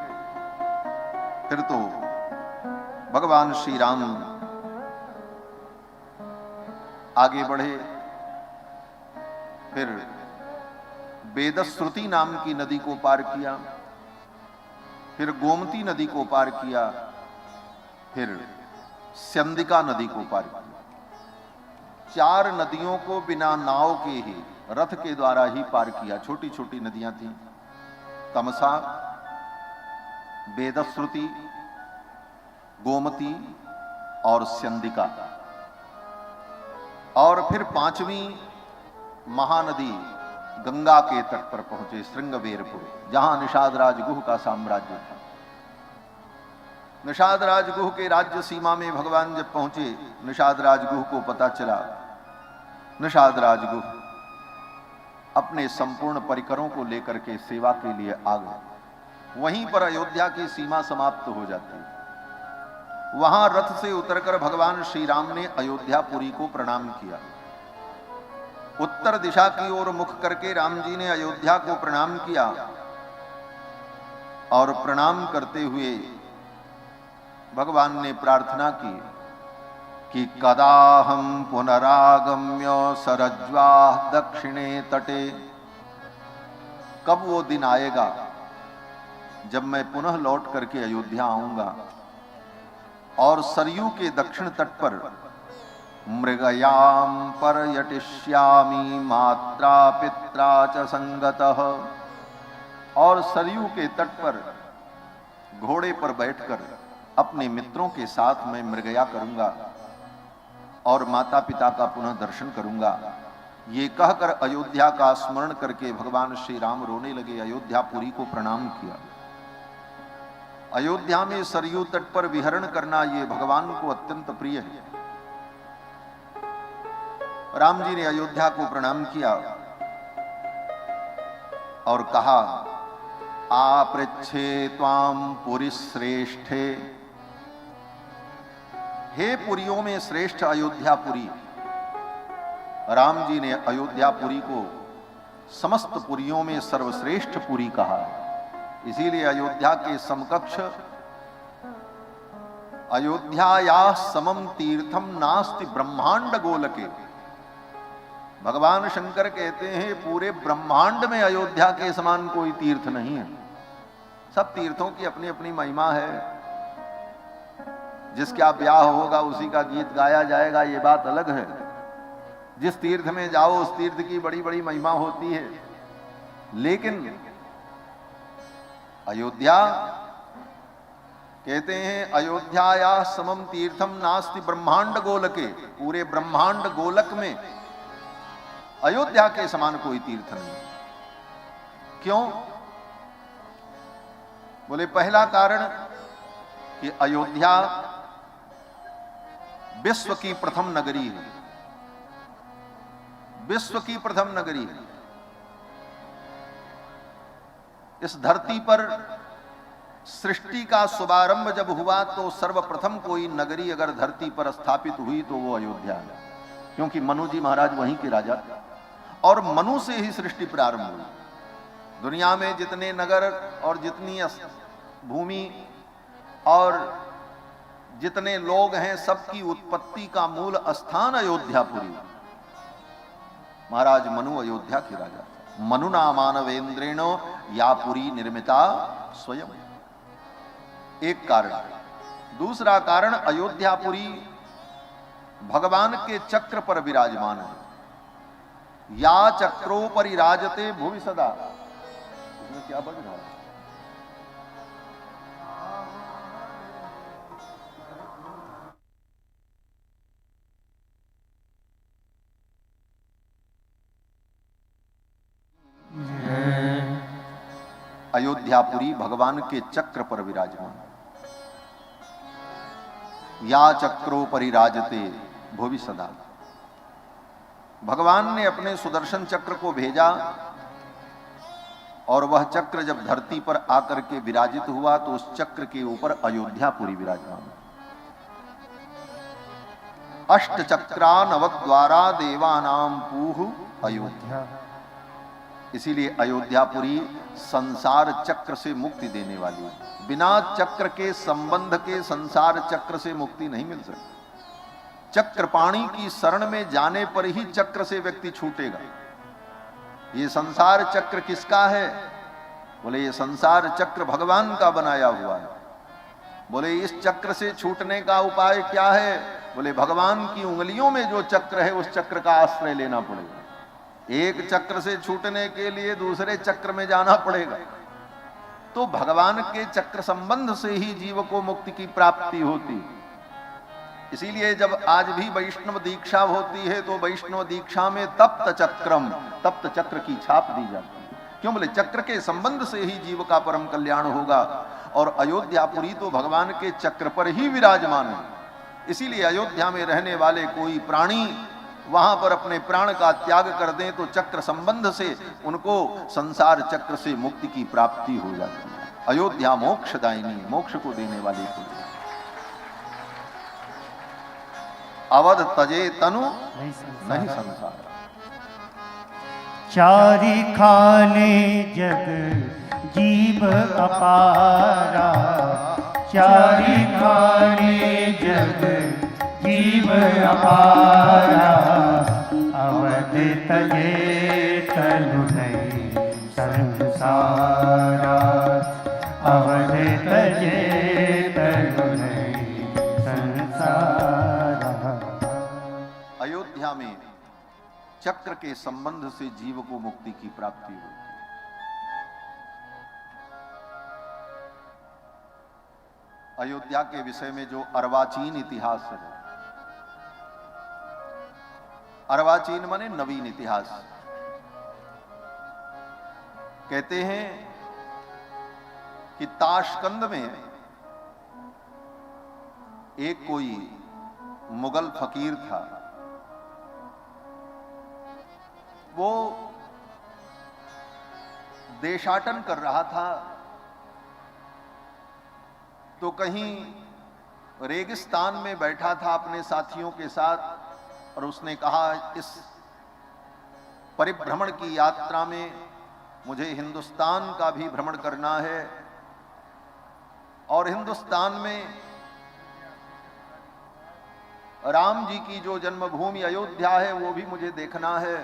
फिर तो भगवान श्री राम आगे बढ़े। फिर वेदश्रुति नाम की नदी को पार किया, फिर गोमती नदी को पार किया, फिर स्यंदिका नदी को पार किया। 4 नदियों को बिना नाव के ही, रथ के द्वारा ही पार किया। छोटी छोटी नदियां थीं, तमसा, वेदश्रुति, गोमती और स्यंदिका। और फिर 5वीं महानदी गंगा के तट पर पहुंचे, श्रृंगवेरपुर, जहां निषाद राजगुह का साम्राज्य था। निषाद राजगुह के राज्य सीमा में भगवान जब पहुंचे, निषाद राजगुह को पता चला। निषाद राजगुह अपने संपूर्ण परिकरों को लेकर के सेवा के लिए आ गए। वहीं पर अयोध्या की सीमा समाप्त हो जाती है। वहां रथ से उतरकर भगवान श्री राम ने अयोध्यापुरी को प्रणाम किया। उत्तर दिशा की ओर मुख करके राम जी ने अयोध्या को प्रणाम किया और प्रणाम करते हुए भगवान ने प्रार्थना की कि कदाहं पुनरागम्य सरज्वा दक्षिणे तटे, कब वो दिन आएगा जब मैं पुनः लौट करके अयोध्या आऊंगा और सरयू के दक्षिण तट पर मृगयाम पर्यटिष्यामि मात्रा पित्रा च संगतः, और सरयू के तट पर घोड़े पर बैठकर अपने मित्रों के साथ मैं मृगया करूंगा और माता पिता का पुनः दर्शन करूंगा। ये कहकर अयोध्या का स्मरण करके भगवान श्री राम रोने लगे। अयोध्यापुरी को प्रणाम किया। अयोध्या में सरयू तट पर विहरण करना ये भगवान को अत्यंत प्रिय है। राम जी ने अयोध्या को प्रणाम किया और कहा, आपृच्छे त्वाम पुरी श्रेष्ठे, हे पुरियों में श्रेष्ठ अयोध्यापुरी। राम जी ने अयोध्यापुरी को समस्त पुरियों में सर्वश्रेष्ठ पुरी कहा। इसीलिए अयोध्या के समकक्ष अयोध्याया समम तीर्थम नास्ति ब्रह्मांड गोलके। भगवान शंकर कहते हैं पूरे ब्रह्मांड में अयोध्या के समान कोई तीर्थ नहीं है। सब तीर्थों की अपनी अपनी महिमा है। जिसका ब्याह होगा उसी का गीत गाया जाएगा, ये बात अलग है। जिस तीर्थ में जाओ उस तीर्थ की बड़ी बड़ी महिमा होती है। लेकिन अयोध्या कहते हैं अयोध्याया समम तीर्थम नास्ति ब्रह्मांड गोलके, पूरे ब्रह्मांड गोलक में अयोध्या के समान कोई तीर्थ नहीं। क्यों? बोले पहला कारण कि अयोध्या विश्व की प्रथम नगरी है। विश्व की प्रथम नगरी है। इस धरती पर सृष्टि का शुभारंभ जब हुआ तो सर्वप्रथम कोई नगरी अगर धरती पर स्थापित हुई तो वो अयोध्या है। क्योंकि मनु जी महाराज वहीं के राजा थे और मनु से ही सृष्टि प्रारंभ हुई। दुनिया में जितने नगर और जितनी भूमि और जितने लोग हैं, सबकी उत्पत्ति का मूल स्थान अयोध्यापुरी। महाराज मनु अयोध्या के राजा। मनुना मानवेंद्रेण या पुरी निर्मिता स्वयं, एक कारण। दूसरा कारण अयोध्यापुरी भगवान के चक्र पर विराजमान है। या चक्रोपरि राजते भुवि सदा। इसमें क्या बज रहा है? अयोध्यापुरी भगवान के चक्र पर विराजमान। या चक्रोपरि राजते भुवि सदा। भगवान ने अपने सुदर्शन चक्र को भेजा और वह चक्र जब धरती पर आकर के विराजित हुआ तो उस चक्र के ऊपर अयोध्यापुरी विराजमान। अष्ट चक्रा नवद्वारा देवानाम पूह अयोध्या। इसीलिए अयोध्यापुरी संसार चक्र से मुक्ति देने वाली है। बिना चक्र के संबंध के संसार चक्र से मुक्ति नहीं मिल सकती। चक्रपाणी की शरण में जाने पर ही चक्र से व्यक्ति छूटेगा। ये संसार चक्र किसका है? बोले ये संसार चक्र भगवान का बनाया हुआ है। बोले इस चक्र से छूटने का उपाय क्या है? बोले भगवान की उंगलियों में जो चक्र है उस चक्र का आश्रय लेना पड़ेगा। एक चक्र से छूटने के लिए दूसरे चक्र में जाना पड़ेगा। तो भगवान के चक्र संबंध से ही जीव को मुक्ति की प्राप्ति होती। इसीलिए जब आज भी वैष्णव दीक्षा होती है तो वैष्णव दीक्षा में तप्त चक्रम, तप्त चक्र की छाप दी जाती है। क्यों? बोले चक्र के संबंध से ही जीव का परम कल्याण होगा, और अयोध्यापुरी तो भगवान के चक्र पर ही विराजमान है। इसीलिए अयोध्या में रहने वाले कोई प्राणी वहां पर अपने प्राण का त्याग कर दें तो चक्र संबंध से उनको संसार चक्र से मुक्ति की प्राप्ति हो जाती है। अयोध्या मोक्षदायिनी, मोक्ष को देने वाली पुरी। अवध तजे तनु नहीं संसार, चारि खाने जग जीव अपारा, चारि खाने जग जीव अपारा, अवध तजे तनु नहीं संसारा, अवध तजे तनु नहीं संसारा। अयोध्या में चक्र के संबंध से जीव को मुक्ति की प्राप्ति होती है। अयोध्या के विषय में जो अर्वाचीन इतिहास है, अर्वाचीन माने नवीन इतिहास, कहते हैं कि ताशकंद में एक कोई मुगल फकीर था। वो देशाटन कर रहा था, तो कहीं रेगिस्तान में बैठा था अपने साथियों के साथ, और उसने कहा इस परिभ्रमण की यात्रा में मुझे हिंदुस्तान का भी भ्रमण करना है, और हिंदुस्तान में राम जी की जो जन्मभूमि अयोध्या है वो भी मुझे देखना है।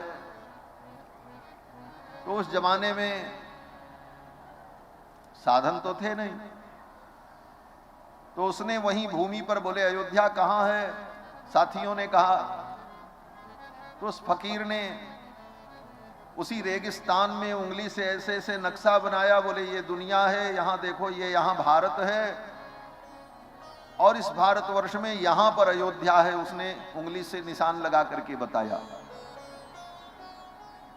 तो उस जमाने में साधन तो थे नहीं, तो उसने वहीं भूमि पर, बोले अयोध्या कहाँ है? साथियों ने कहा। तो उस फकीर ने उसी रेगिस्तान में उंगली से ऐसे ऐसे नक्शा बनाया, बोले ये दुनिया है, यहां देखो ये यहां भारत है, और इस भारतवर्ष में यहां पर अयोध्या है। उसने उंगली से निशान लगा करके बताया।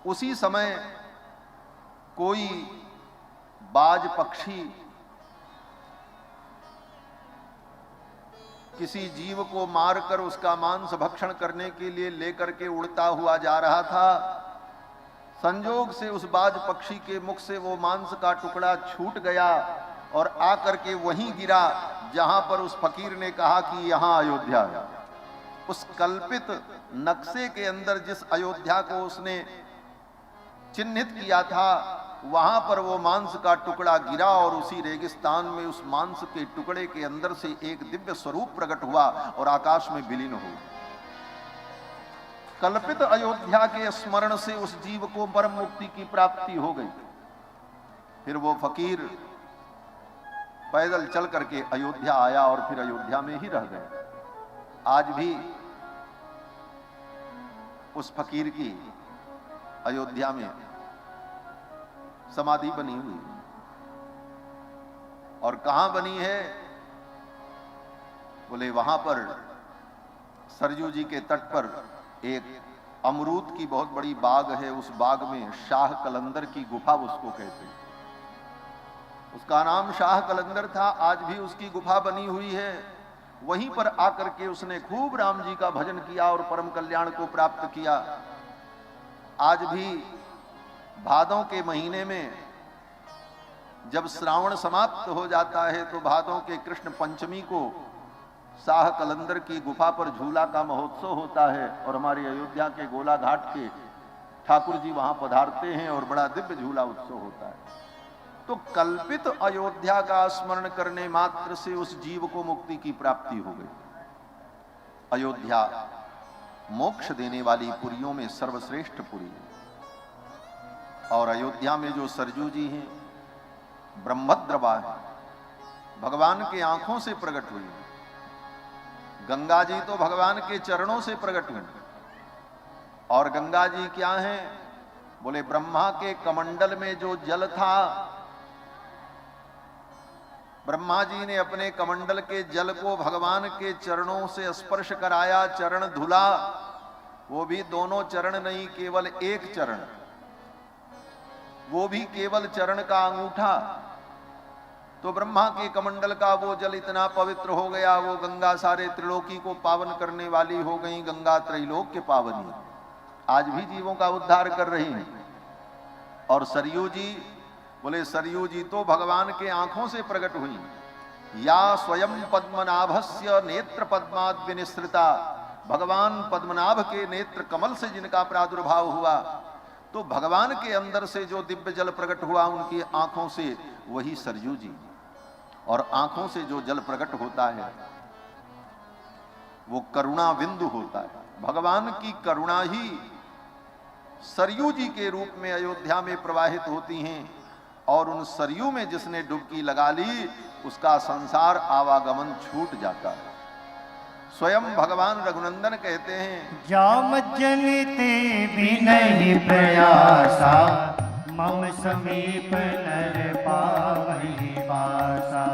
उसी समय कोई बाज पक्षी किसी जीव को मारकर उसका मांस भक्षण करने के लिए लेकर के उड़ता हुआ जा रहा था। संजोग से उस बाज पक्षी के मुख से वो मांस का टुकड़ा छूट गया और आकर के वहीं गिरा जहां पर उस फकीर ने कहा कि यहां अयोध्या है। उस कल्पित नक्शे के अंदर जिस अयोध्या को उसने चिन्हित किया था, वहां पर वो मांस का टुकड़ा गिरा, और उसी रेगिस्तान में उस मांस के टुकड़े के अंदर से एक दिव्य स्वरूप प्रकट हुआ और आकाश में विलीन हो गया। कल्पित अयोध्या के स्मरण से उस जीव को परम मुक्ति की प्राप्ति हो गई। फिर वो फकीर पैदल चल करके अयोध्या आया और फिर अयोध्या में ही रह गए। आज भी उस फकीर की अयोध्या में समाधि बनी हुई है। और कहां बनी है? बोले वहां पर सरयू जी के तट पर एक अमरूद की बहुत बड़ी बाग है। उस बाग में शाह कलंदर की गुफा उसको कहते हैं। उसका नाम शाह कलंदर था। आज भी उसकी गुफा बनी हुई है। वहीं पर आकर के उसने खूब राम जी का भजन किया और परम कल्याण को प्राप्त किया। आज भी भादों के महीने में जब श्रावण समाप्त हो जाता है तो भादों के कृष्ण पंचमी को शाह कलंदर की गुफा पर झूला का महोत्सव होता है, और हमारी अयोध्या के गोला घाट के ठाकुर जी वहां पधारते हैं और बड़ा दिव्य झूला उत्सव होता है। तो कल्पित अयोध्या का स्मरण करने मात्र से उस जीव को मुक्ति की प्राप्ति हो गई। अयोध्या मोक्ष देने वाली पुरियों में सर्वश्रेष्ठ पुरी है। और अयोध्या में जो सरजू जी हैं, ब्रह्मद्रवा है, भगवान के आंखों से प्रकट हुई। गंगा जी तो भगवान के चरणों से प्रकट हुई। और गंगा जी क्या हैं? बोले ब्रह्मा के कमंडल में जो जल था ब्रह्मा जी ने अपने कमंडल के जल को भगवान के चरणों से स्पर्श कराया, चरण धुला, वो भी दोनों चरण नहीं, केवल एक चरण, वो भी केवल चरण का अंगूठा। तो ब्रह्मा के कमंडल का वो जल इतना पवित्र हो गया, वो गंगा सारे त्रिलोकी को पावन करने वाली हो गई। गंगा त्रैलोक के पावनी आज भी जीवों का उद्धार कर रही है। और सरयू जी, बोले सरयू जी तो भगवान के आंखों से प्रकट हुई। या स्वयं पद्मनाभस्य नेत्र पद्माद विनिसृता, भगवान पद्मनाभ के नेत्र कमल से जिनका प्रादुर्भाव हुआ, तो भगवान के अंदर से जो दिव्य जल प्रकट हुआ उनकी आंखों से, वही सरयू जी। और आंखों से जो जल प्रकट होता है वो करुणा बिंदु होता है। भगवान की करुणा ही सरयू जी के रूप में अयोध्या में प्रवाहित होती हैं। और उन सरयू में जिसने डुबकी लगा ली उसका संसार आवागमन छूट जाता है। स्वयं भगवान रघुनंदन कहते हैं, जाम जनिते विनय प्रयासा, मम समीप नर पावहि वासा।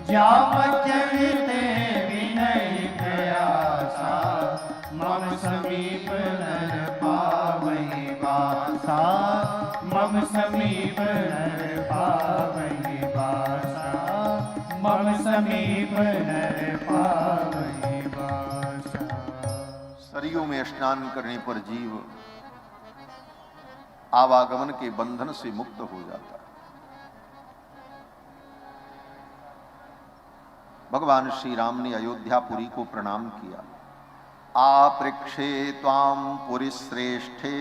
जाम जनिते विनय प्रयासा, मम समीप नर पावहि वासा। मम समीप नर पावहि वासा, मम समीप नर पावहि वासा। सरयू में स्नान करने पर जीव आवागमन के बंधन से मुक्त हो जाता है। भगवान श्री राम ने अयोध्यापुरी को प्रणाम किया। आपृक्षे त्वाम पुरी श्रेष्ठे,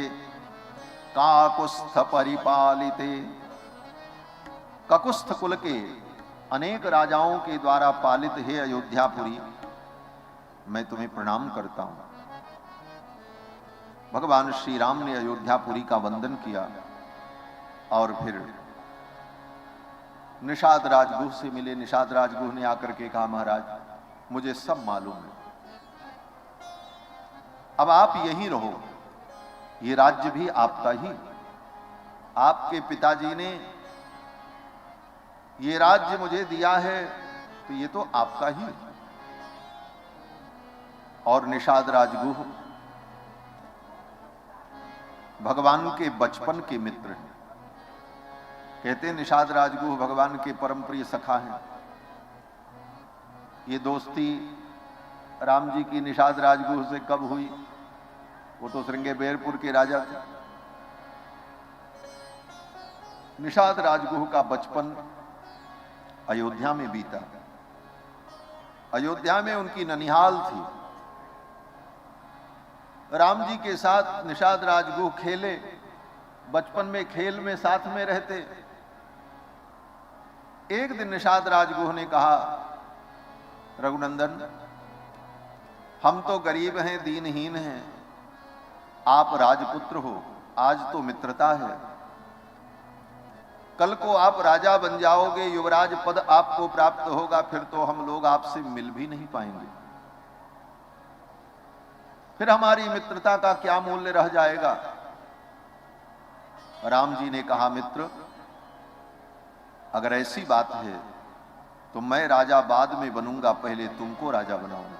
काकुस्थ परिपालिते। ककुस्थ कुल के अनेक राजाओं के द्वारा पालित है अयोध्यापुरी, मैं तुम्हें प्रणाम करता हूं। भगवान श्री राम ने अयोध्यापुरी का वंदन किया और फिर निषाद राजगुह से मिले। निषाद राजगुह ने आकर के कहा, महाराज मुझे सब मालूम है, अब आप यहीं रहो, ये राज्य भी आपका ही। आपके पिताजी ने ये राज्य मुझे दिया है तो ये तो आपका ही। और निषाद राजगुह भगवान के बचपन के मित्र हैं। कहते हैं निषाद राजगुह भगवान के परम प्रिय सखा हैं। ये दोस्ती राम जी की निषाद राजगुह से कब हुई? वो तो श्रृंगेबेरपुर के राजा थे। निषाद राजगुह का बचपन अयोध्या में बीता। अयोध्या में उनकी ननिहाल थी। राम जी के साथ निषाद राजगुह खेले, बचपन में खेल में साथ में रहते। एक दिन निषाद राजगुह ने कहा, रघुनंदन हम तो गरीब हैं, दीनहीन हैं, आप राजपुत्र हो, आज तो मित्रता है, कल को आप राजा बन जाओगे, युवराज पद आपको प्राप्त होगा, फिर तो हम लोग आपसे मिल भी नहीं पाएंगे, फिर हमारी मित्रता का क्या मूल्य रह जाएगा। राम जी ने कहा, मित्र अगर ऐसी बात है तो मैं राजा बाद में बनूंगा, पहले तुमको राजा बनाऊंगा।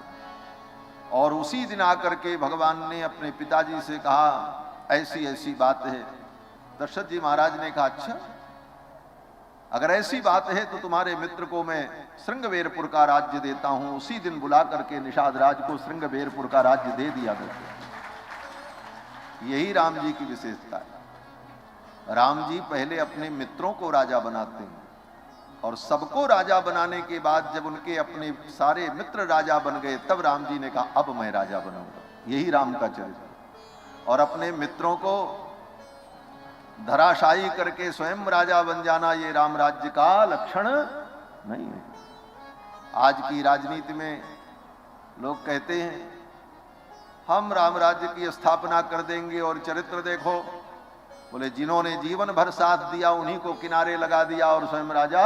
और उसी दिन आकर के भगवान ने अपने पिताजी से कहा, ऐसी ऐसी बात है। दशरथ जी महाराज ने कहा, अच्छा अगर ऐसी बात है तो तुम्हारे मित्र को मैं श्रृंगबेरपुर का राज्य देता हूं। उसी दिन बुला करके निषाद राज को श्रृंगबेरपुर का राज्य दे दिया गया। यही राम जी की विशेषता है। राम जी पहले अपने मित्रों को राजा बनाते हैं और सबको राजा बनाने के बाद जब उनके अपने सारे मित्र राजा बन गए, तब राम जी ने कहा अब मैं राजा बनूंगा। यही राम का चरित्र। और अपने मित्रों को धराशायी करके स्वयं राजा बन जाना, ये राम राज्य का लक्षण नहीं है। आज की राजनीति में लोग कहते हैं हम राम राज्य की स्थापना कर देंगे, और चरित्र देखो, बोले जिन्होंने जीवन भर साथ दिया उन्हीं को किनारे लगा दिया और स्वयं राजा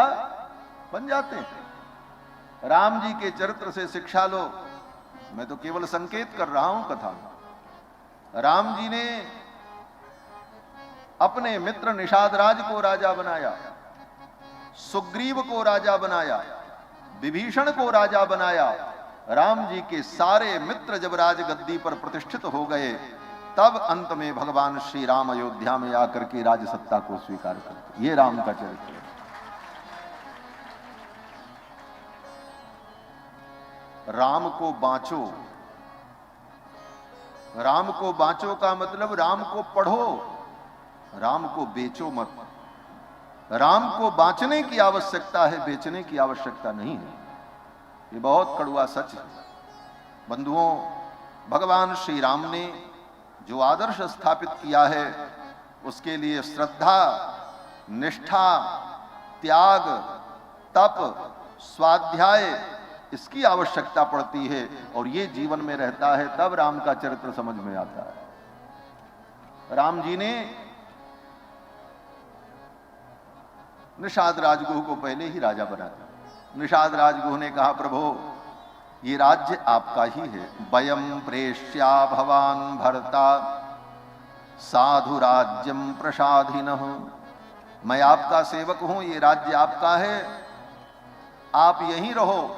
बन जाते हैं। राम जी के चरित्र से शिक्षा लो। मैं तो केवल संकेत कर रहा हूं कथा में। राम जी ने अपने मित्र निषाद राज को राजा बनाया सुग्रीव को राजा बनाया, विभीषण को राजा बनाया, राम जी के सारे मित्र जब राजगद्दी पर प्रतिष्ठित हो गए, तब अंत में भगवान श्री राम अयोध्या में आकर के राजसत्ता को स्वीकार करते। ये राम का चरित्र है। राम को बांचो, राम को बांचो का मतलब राम को पढ़ो, राम को बेचो मत। राम को बांचने की आवश्यकता है, बेचने की आवश्यकता नहीं है। ये बहुत कड़वा सच है। बंधुओं, भगवान श्री राम ने जो आदर्श स्थापित किया है, उसके लिए श्रद्धा, निष्ठा, त्याग, तप, स्वाध्याय, इसकी आवश्यकता पड़ती है। और ये जीवन में रहता है, तब राम का चरित्र समझ में आता है। राम जी ने निषाद राजगुह को पहले ही राजा बना दिया। निषाद राजगुह ने कहा, प्रभु ये राज्य आपका ही है। वयम प्रेष्या भवान भरता साधु राज्यम प्रसादिनः। मैं आपका सेवक हूं, ये राज्य आपका है, आप यहीं रहो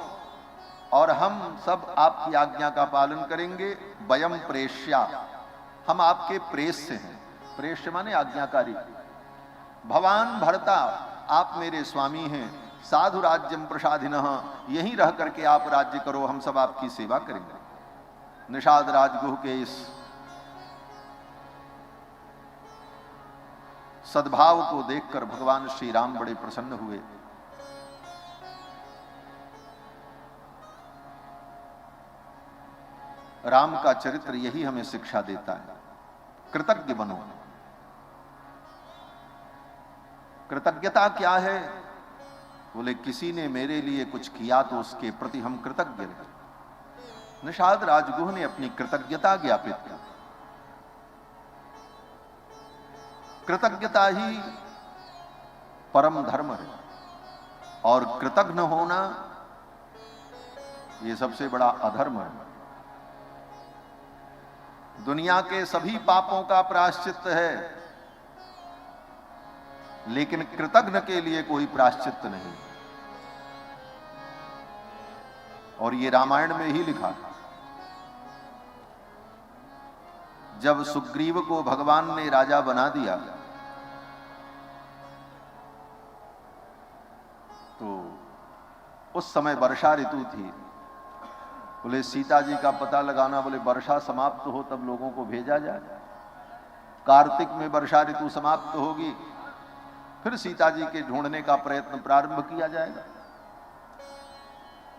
और हम सब आपकी आज्ञा का पालन करेंगे। वयम प्रेष्या, हम आपके प्रेस से हैं। प्रेष्य माने आज्ञाकारी। भवान भरता, आप मेरे स्वामी हैं। साधु राज्यम प्रसादिनः, यहीं रह करके आप राज्य करो, हम सब आपकी सेवा करेंगे। निषाद राजगुह के इस सद्भाव को देखकर भगवान श्री राम बड़े प्रसन्न हुए। राम का चरित्र यही हमें शिक्षा देता है, कृतज्ञ बनो। कृतज्ञता क्या है? बोले किसी ने मेरे लिए कुछ किया तो उसके प्रति हम कृतज्ञ रहे। निषाद राजगुह ने अपनी कृतज्ञता ज्ञापित की। कृतज्ञता ही परम धर्म है और कृतज्ञ होना ये सबसे बड़ा अधर्म है। दुनिया के सभी पापों का प्रायश्चित है, लेकिन कृतज्ञ के लिए कोई प्रायश्चित नहीं। और ये रामायण में ही लिखा। जब सुग्रीव को भगवान ने राजा बना दिया तो उस समय वर्षा ऋतु थी। बोले सीता जी का पता लगाना, बोले वर्षा समाप्त हो तब लोगों को भेजा जाए। कार्तिक में वर्षा ऋतु समाप्त होगी, फिर सीता जी के ढूंढने का प्रयत्न प्रारंभ किया जाएगा।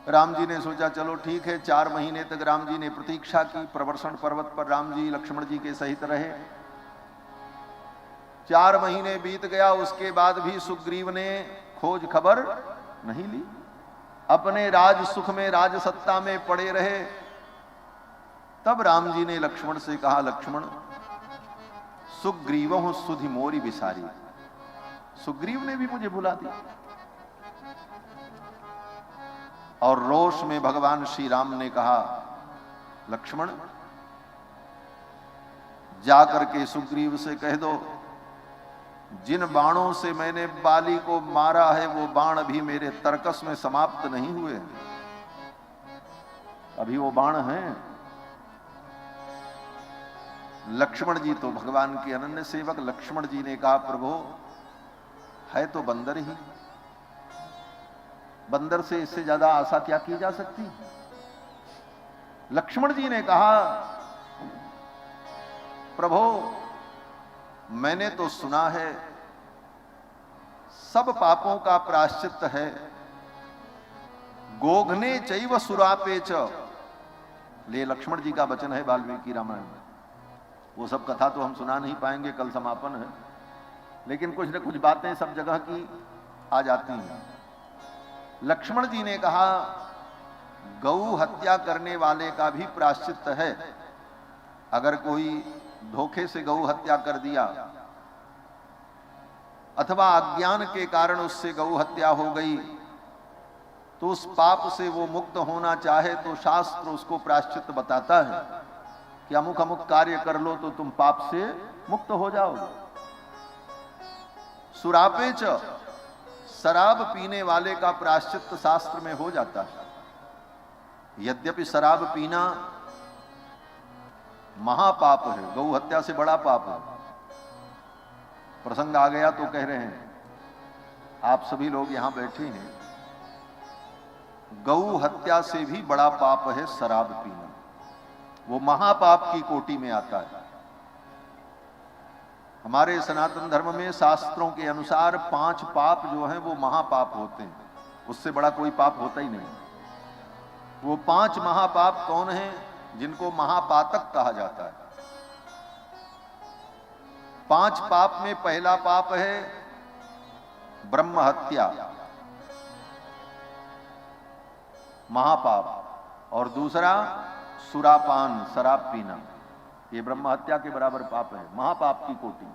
राम जी ने सोचा चलो ठीक है, 4 महीने तक राम जी ने प्रतीक्षा की। प्रवर्षण पर्वत पर राम जी लक्ष्मण जी के सहित रहे। 4 महीने बीत गया, उसके बाद भी सुग्रीव ने खोज खबर नहीं ली। अपने राज सुख में, राज सत्ता में पड़े रहे। तब राम जी ने लक्ष्मण से कहा, लक्ष्मण सुग्रीवहु सुधि मोरी बिसारी। सुग्रीव ने भी मुझे भुला दिया। और रोष में भगवान श्री राम ने कहा, लक्ष्मण जाकर के सुग्रीव से कह दो, जिन बाणों से मैंने बाली को मारा है वो बाण अभी मेरे तरकस में समाप्त नहीं हुए, अभी वो बाण हैं। लक्ष्मण जी तो भगवान के अनन्य सेवक। लक्ष्मण जी ने कहा, प्रभु है तो बंदर ही, बंदर से इससे ज्यादा आशा क्या की जा सकती। लक्ष्मण जी ने कहा, प्रभु मैंने तो सुना है सब पापों का प्रायश्चित है, गोघने चैव सुरापे च। ले लक्ष्मण जी का वचन है वाल्मीकि रामायण में। वो सब कथा तो हम सुना नहीं पाएंगे, कल समापन है, लेकिन कुछ न कुछ बातें सब जगह की आ जाती हैं। लक्ष्मण जी ने कहा, गौ हत्या करने वाले का भी प्रायश्चित है। अगर कोई धोखे से गौ हत्या कर दिया अथवा अज्ञान के कारण उससे गौ हत्या हो गई, तो उस पाप से वो मुक्त होना चाहे तो शास्त्र उसको प्रायश्चित बताता है कि अमुक अमुक कार्य कर लो तो तुम पाप से मुक्त हो जाओगे। सुरापे च, शराब पीने वाले का प्रायश्चित शास्त्र में हो जाता है। यद्यपि शराब पीना महापाप है, गौ हत्या से बड़ा पाप है। प्रसंग आ गया तो कह रहे हैं, आप सभी लोग यहां बैठे हैं, गौ हत्या से भी बड़ा पाप है शराब पीना, वो महापाप की कोटि में आता है। हमारे सनातन धर्म में शास्त्रों के अनुसार 5 पाप जो हैं वो महापाप होते हैं, उससे बड़ा कोई पाप होता ही नहीं। वो 5 महापाप कौन हैं? जिनको महापातक कहा जाता है। 5 पाप में पहला पाप है ब्रह्म हत्या, महापाप, और दूसरा सुरापान, शराब पीना, ये ब्रह्म हत्या के बराबर पाप है, महापाप की कोटि।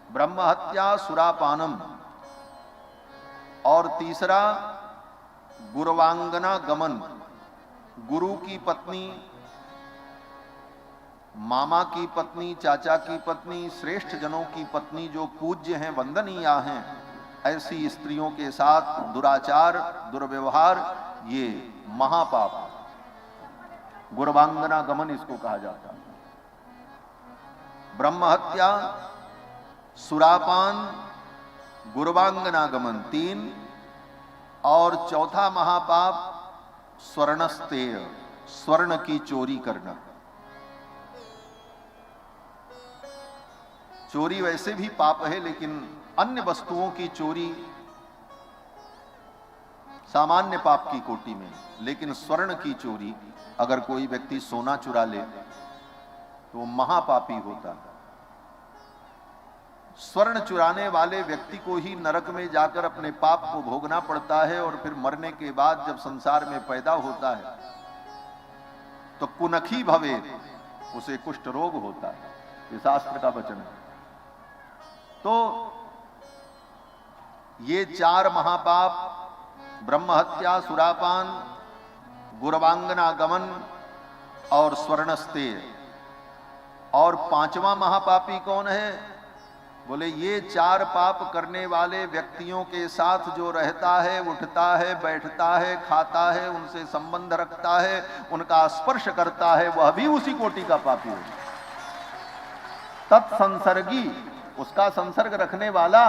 ब्रह्म हत्या, सुरापानम, और तीसरा गुरवांगना गमन, गुरु की पत्नी, मामा की पत्नी, चाचा की पत्नी, श्रेष्ठ जनों की पत्नी जो पूज्य हैं, वंदनीय हैं, ऐसी स्त्रियों के साथ दुराचार, दुर्व्यवहार, ये महापाप, गुरवांगना गमन इसको कहा जाता है। ब्रह्म हत्या, सुरापान, गुरवांगना गमन 3, और चौथा महापाप स्वर्णस्तेय, स्वर्ण की चोरी करना। चोरी वैसे भी पाप है, लेकिन अन्य वस्तुओं की चोरी सामान्य पाप की कोटि में, लेकिन स्वर्ण की चोरी, अगर कोई व्यक्ति सोना चुरा ले तो महापापी होता है। स्वर्ण चुराने वाले व्यक्ति को ही नरक में जाकर अपने पाप को भोगना पड़ता है, और फिर मरने के बाद जब संसार में पैदा होता है तो कुनखी भवे, उसे कुष्ठ रोग होता है। ये शास्त्र का वचन है। तो ये 4 महापाप, ब्रह्म हत्या, सुरापान, गुरवांगना गमन और स्वर्णस्तेय, और 5वां महापापी कौन है? बोले ये 4 पाप करने वाले व्यक्तियों के साथ जो रहता है, उठता है, बैठता है, खाता है, उनसे संबंध रखता है, उनका स्पर्श करता है, वह भी उसी कोटि का पापी है। तत्संसर्गी, उसका संसर्ग रखने वाला,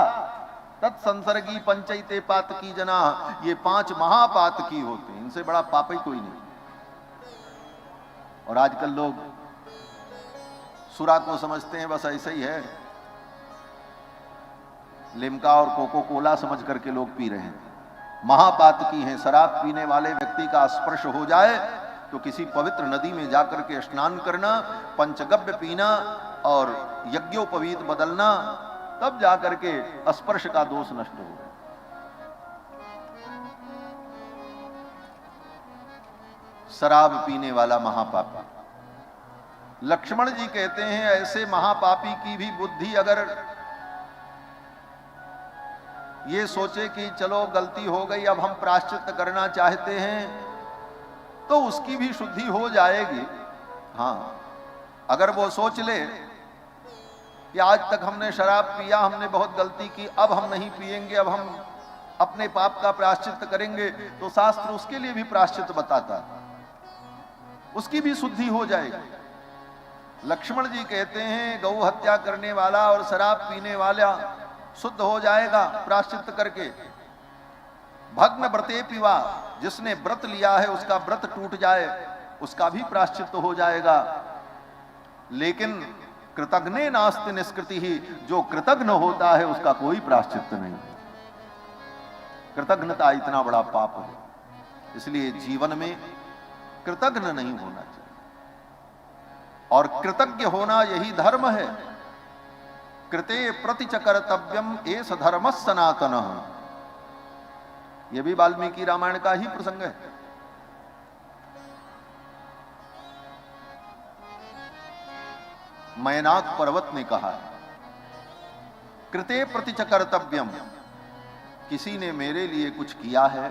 तत्संसर्गी पंचैते पातकी जना, ये 5 महापातकी होते हैं, इनसे बड़ा पाप ही कोई नहीं। और आजकल लोग सुरा को समझते हैं बस ऐसे ही है, लिम्का और कोको कोला समझ करके लोग पी रहे हैं। महापातकी हैं। शराब पीने वाले व्यक्ति का स्पर्श हो जाए तो किसी पवित्र नदी में जाकर के स्नान करना, पंचगव्य पीना और यज्ञोपवीत बदलना, तब जाकर के स्पर्श का दोष नष्ट हो। शराब पीने वाला महापापी। लक्ष्मण जी कहते हैं ऐसे महापापी की भी बुद्धि अगर ये सोचे कि चलो गलती हो गई, अब हम प्रायश्चित करना चाहते हैं, तो उसकी भी शुद्धि हो जाएगी। हाँ, अगर वो सोच ले कि आज तक हमने शराब पिया, हमने बहुत गलती की, अब हम नहीं पिएंगे, अब हम अपने पाप का प्रायश्चित करेंगे, तो शास्त्र उसके लिए भी प्रायश्चित बताता है, उसकी भी शुद्धि हो जाएगी। लक्ष्मण जी कहते हैं गौ हत्या करने वाला और शराब पीने वाला शुद्ध हो जाएगा प्रायश्चित करके। भग्न व्रते पिवा, जिसने व्रत लिया है उसका व्रत टूट जाए, उसका भी प्रायश्चित हो जाएगा। लेकिन कृतघ्ने नास्ति निष्कृति ही, जो कृतघ्न होता है उसका कोई प्रायश्चित नहीं। कृतघ्नता इतना बड़ा पाप है, इसलिए जीवन में कृतघ्न नहीं होना चाहिए, और कृतज्ञ होना यही धर्म है। कृते प्रतिच कर्तव्यम एष धर्म सनातनः, यह भी वाल्मीकि रामायण का ही प्रसंग है। मैनाक पर्वत ने कहा कृते प्रतिच कर्तव्यम, किसी ने मेरे लिए कुछ किया है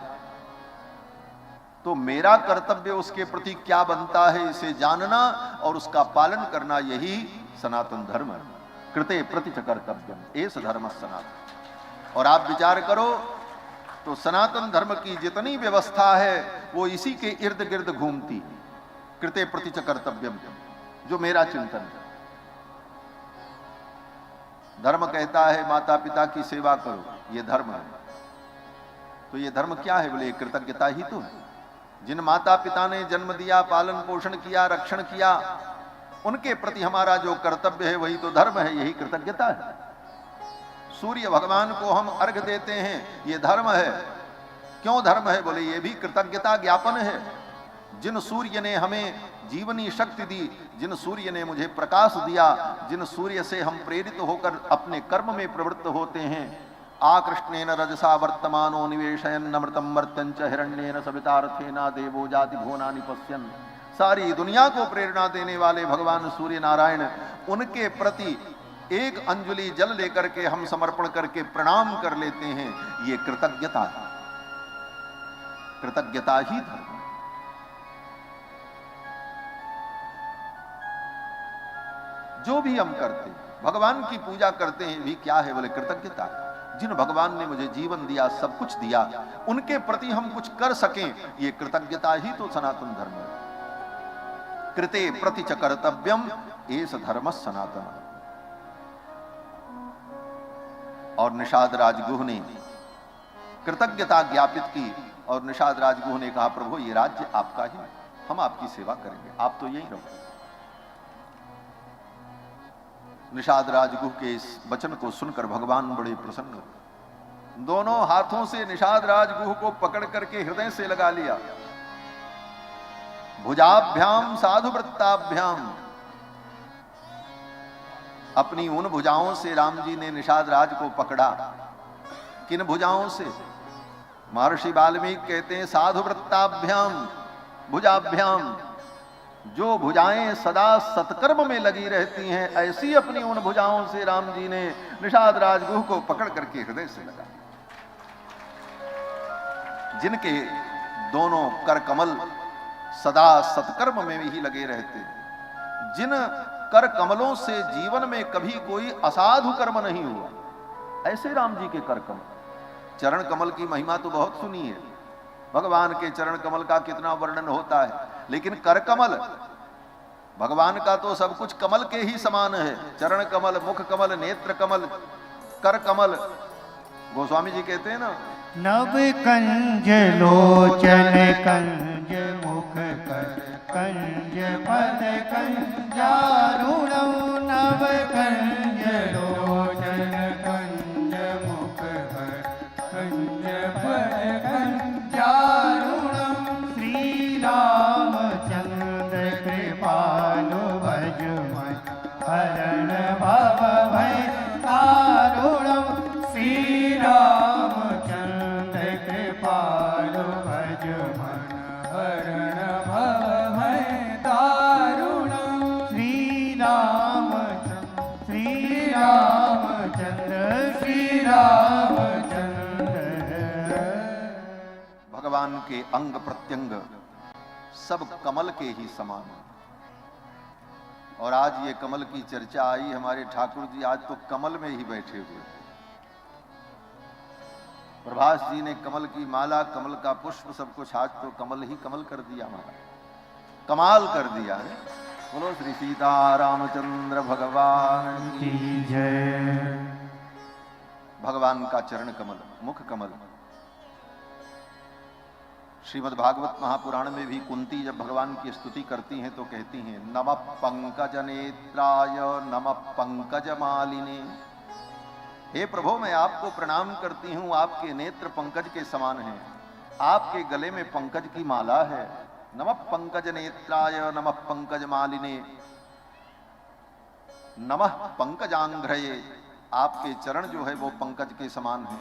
तो मेरा कर्तव्य उसके प्रति क्या बनता है इसे जानना और उसका पालन करना, यही सनातन धर्म है। कृते प्रतिच कर्तव्यम एष धर्म सनातन। और आप विचार करो, तो सनातन धर्म की जितनी व्यवस्था है वो इसी के इर्द गिर्द घूमती। कृते प्रति च कर्तव्यम, जो मेरा चिंतन है। धर्म कहता है माता पिता की सेवा करो, ये धर्म है। तो ये धर्म क्या है? बोले कृतज्ञता ही तो है। जिन माता पिता ने जन्म दिया, पालन पोषण किया, रक्षण किया, उनके प्रति हमारा जो कर्तव्य है वही तो धर्म है, यही कृतज्ञता है। सूर्य भगवान को हम अर्घ देते हैं, ये धर्म है। क्यों धर्म है? बोले ये भी कृतज्ञता ज्ञापन है। जिन सूर्य ने हमें जीवनी शक्ति दी, जिन सूर्य ने मुझे प्रकाश दिया, जिन सूर्य से हम प्रेरित होकर अपने कर्म में प्रवृत्त होते हैं, आकृष्णेन रजसा वर्तमानो निवेशयन् अमृतं मर्त्यं च हिरण्येन सवितार्थेन देवो जाति भुवनानि पश्यन्। सारी दुनिया को प्रेरणा देने वाले भगवान सूर्य नारायण, उनके प्रति एक अंजलि जल लेकर के हम समर्पण करके प्रणाम कर लेते हैं, ये कृतज्ञता है। कृतज्ञता ही धर्म। जो भी हम करते हैं, भगवान की पूजा करते हैं, भी क्या है? बोले कृतज्ञता। जिन भगवान ने मुझे जीवन दिया, सब कुछ दिया, उनके प्रति हम कुछ कर सकें, ये कृतज्ञता ही तो सनातन धर्म है। कृते प्रति च कर्तव्यम एष धर्म सनातन। और निषाद राजगुह ने कृतज्ञता ज्ञापित की और निषाद राजगुह ने कहा, प्रभु ये राज्य आपका ही, हम आपकी सेवा करेंगे, आप तो यहीं रहो। निषाद राजगुह के इस वचन को सुनकर भगवान बड़े प्रसन्न हुए। दोनों हाथों से निषाद राजगुह को पकड़ करके हृदय से लगा लिया। भुजाभ्याम साधु वृत्ताभ्याम, अपनी उन भुजाओं से राम जी ने निषाद राज को पकड़ा। किन भुजाओं से? महर्षि वाल्मीकि कहते हैं साधु वृत्ताभ्याम भुजाभ्याम, जो भुजाएं सदा सत्कर्म में लगी रहती हैं, ऐसी अपनी उन भुजाओं से राम जी ने निषाद राजगुह को पकड़ करके हृदय से लगा। जिनके दोनों कर कमल सदा सत्कर्म में ही लगे रहते हैं, जिन कर कमलों से जीवन में कभी कोई असाधु कर्म नहीं हुआ, ऐसे राम जी के कर कमल। चरण कमल की महिमा तो बहुत सुनी है, भगवान के चरण कमल का कितना वर्णन होता है, लेकिन कर कमल भगवान का तो सब कुछ कमल के ही समान है। चरण कमल, मुख कमल, नेत्र कमल, कर कमल। गोस्वामी जी कहते हैं ना, नव कंज लोचन कंज मुख कर कंज पद कंजारुणौ। नव कंज लोचन कंज मुख कर कंज पद कंजारुणौ। श्री रामचंद्र कृपालु भजमन हरण भव भय तारुणौ। श्री रामचंद्र कृपालु भजमन हरण भव भय तारुणौ। श्री रामचंद्र श्री रामचंद्र श्री रामचंद्र। भगवान के अंग प्रत्यंग सब कमल के ही समान है। और आज ये कमल की चर्चा आई, हमारे ठाकुर जी आज तो कमल में ही बैठे हुए। प्रभास जी ने कमल की माला, कमल का पुष्प, सब कुछ आज तो कमल ही कमल कर दिया, हमारा कमाल कर दिया है। बोलो श्री सीता रामचंद्र भगवान की जय। भगवान का चरण कमल, मुख कमल। श्रीमद् भागवत महापुराण में भी कुंती जब भगवान की स्तुति करती हैं तो कहती हैं, नमः पंकज नेत्राय नमः पंकज मालिने। हे प्रभु, मैं आपको प्रणाम करती हूं, आपके नेत्र पंकज के समान हैं, आपके गले में पंकज की माला है। नमः पंकज नेत्राय नमः पंकज मालिने नमः पंकजांघ्रये, आपके चरण जो है वो पंकज के समान है।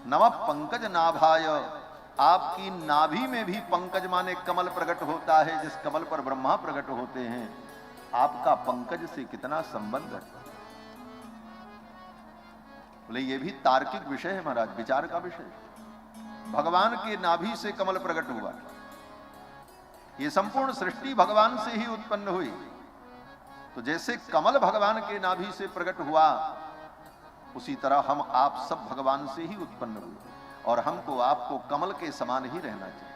नमः पंकज नाभाय, आपकी नाभि में भी पंकज माने कमल प्रकट होता है, जिस कमल पर ब्रह्मा प्रकट होते हैं। आपका पंकज से कितना संबंध है। बोले ये भी तार्किक विषय है महाराज, विचार का विषय। भगवान के नाभि से कमल प्रकट हुआ, ये संपूर्ण सृष्टि भगवान से ही उत्पन्न हुई। तो जैसे कमल भगवान के नाभि से प्रकट हुआ, उसी तरह हम आप सब भगवान से ही उत्पन्न हुए। और हमको आपको कमल के समान ही रहना चाहिए।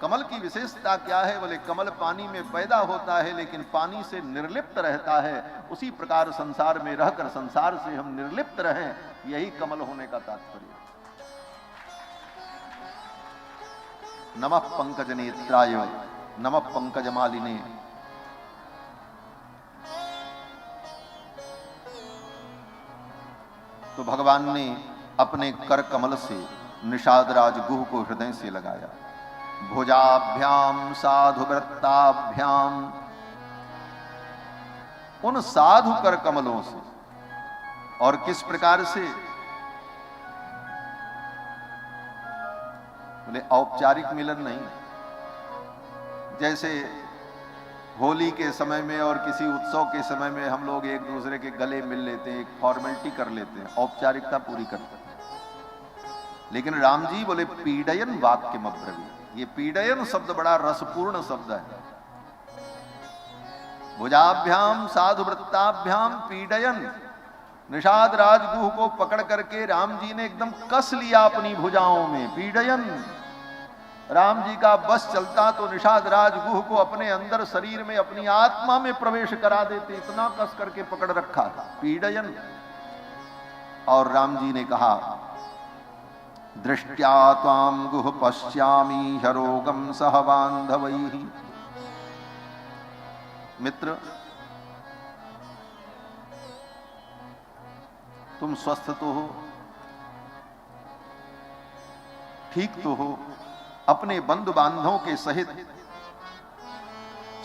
कमल की विशेषता क्या है? बोले कमल पानी में पैदा होता है लेकिन पानी से निर्लिप्त रहता है। उसी प्रकार संसार में रहकर संसार से हम निर्लिप्त रहें, यही कमल होने का तात्पर्य। नमः पंकज नेत्राय नमः पंकज मालिने। तो भगवान ने अपने कर कमल से निषादराज गुह को हृदय से लगाया। भुजाभ्याम साधु वृत्ताभ्याम, उन साधु कर कमलों से। और किस प्रकार से? बोले औपचारिक मिलन नहीं, जैसे होली के समय में और किसी उत्सव के समय में हम लोग एक दूसरे के गले मिल लेते हैं, एक फॉर्मेलिटी कर लेते हैं, औपचारिकता पूरी करते हैं। लेकिन राम जी बोले पीडयन वाक्य मब्रवी। ये पीडयन शब्द बड़ा रसपूर्ण शब्द है। भुजाभ्याम साधु वृत्ताभ्याम पीडयन। निषाद राजगुह को पकड़ करके राम जी ने एकदम कस लिया अपनी भुजाओं में। पीडयन, राम जी का बस चलता तो निषाद राजगुह को अपने अंदर शरीर में, अपनी आत्मा में प्रवेश करा देते, इतना कस करके पकड़ रखा था। पीडयन। और राम जी ने कहा दृष्ट्या त्वाम गुह पश्यामि हरोगम सह बांधवैहि। मित्र, तुम स्वस्थ तो हो, ठीक तो हो, अपने बंधु बांधवों के सहित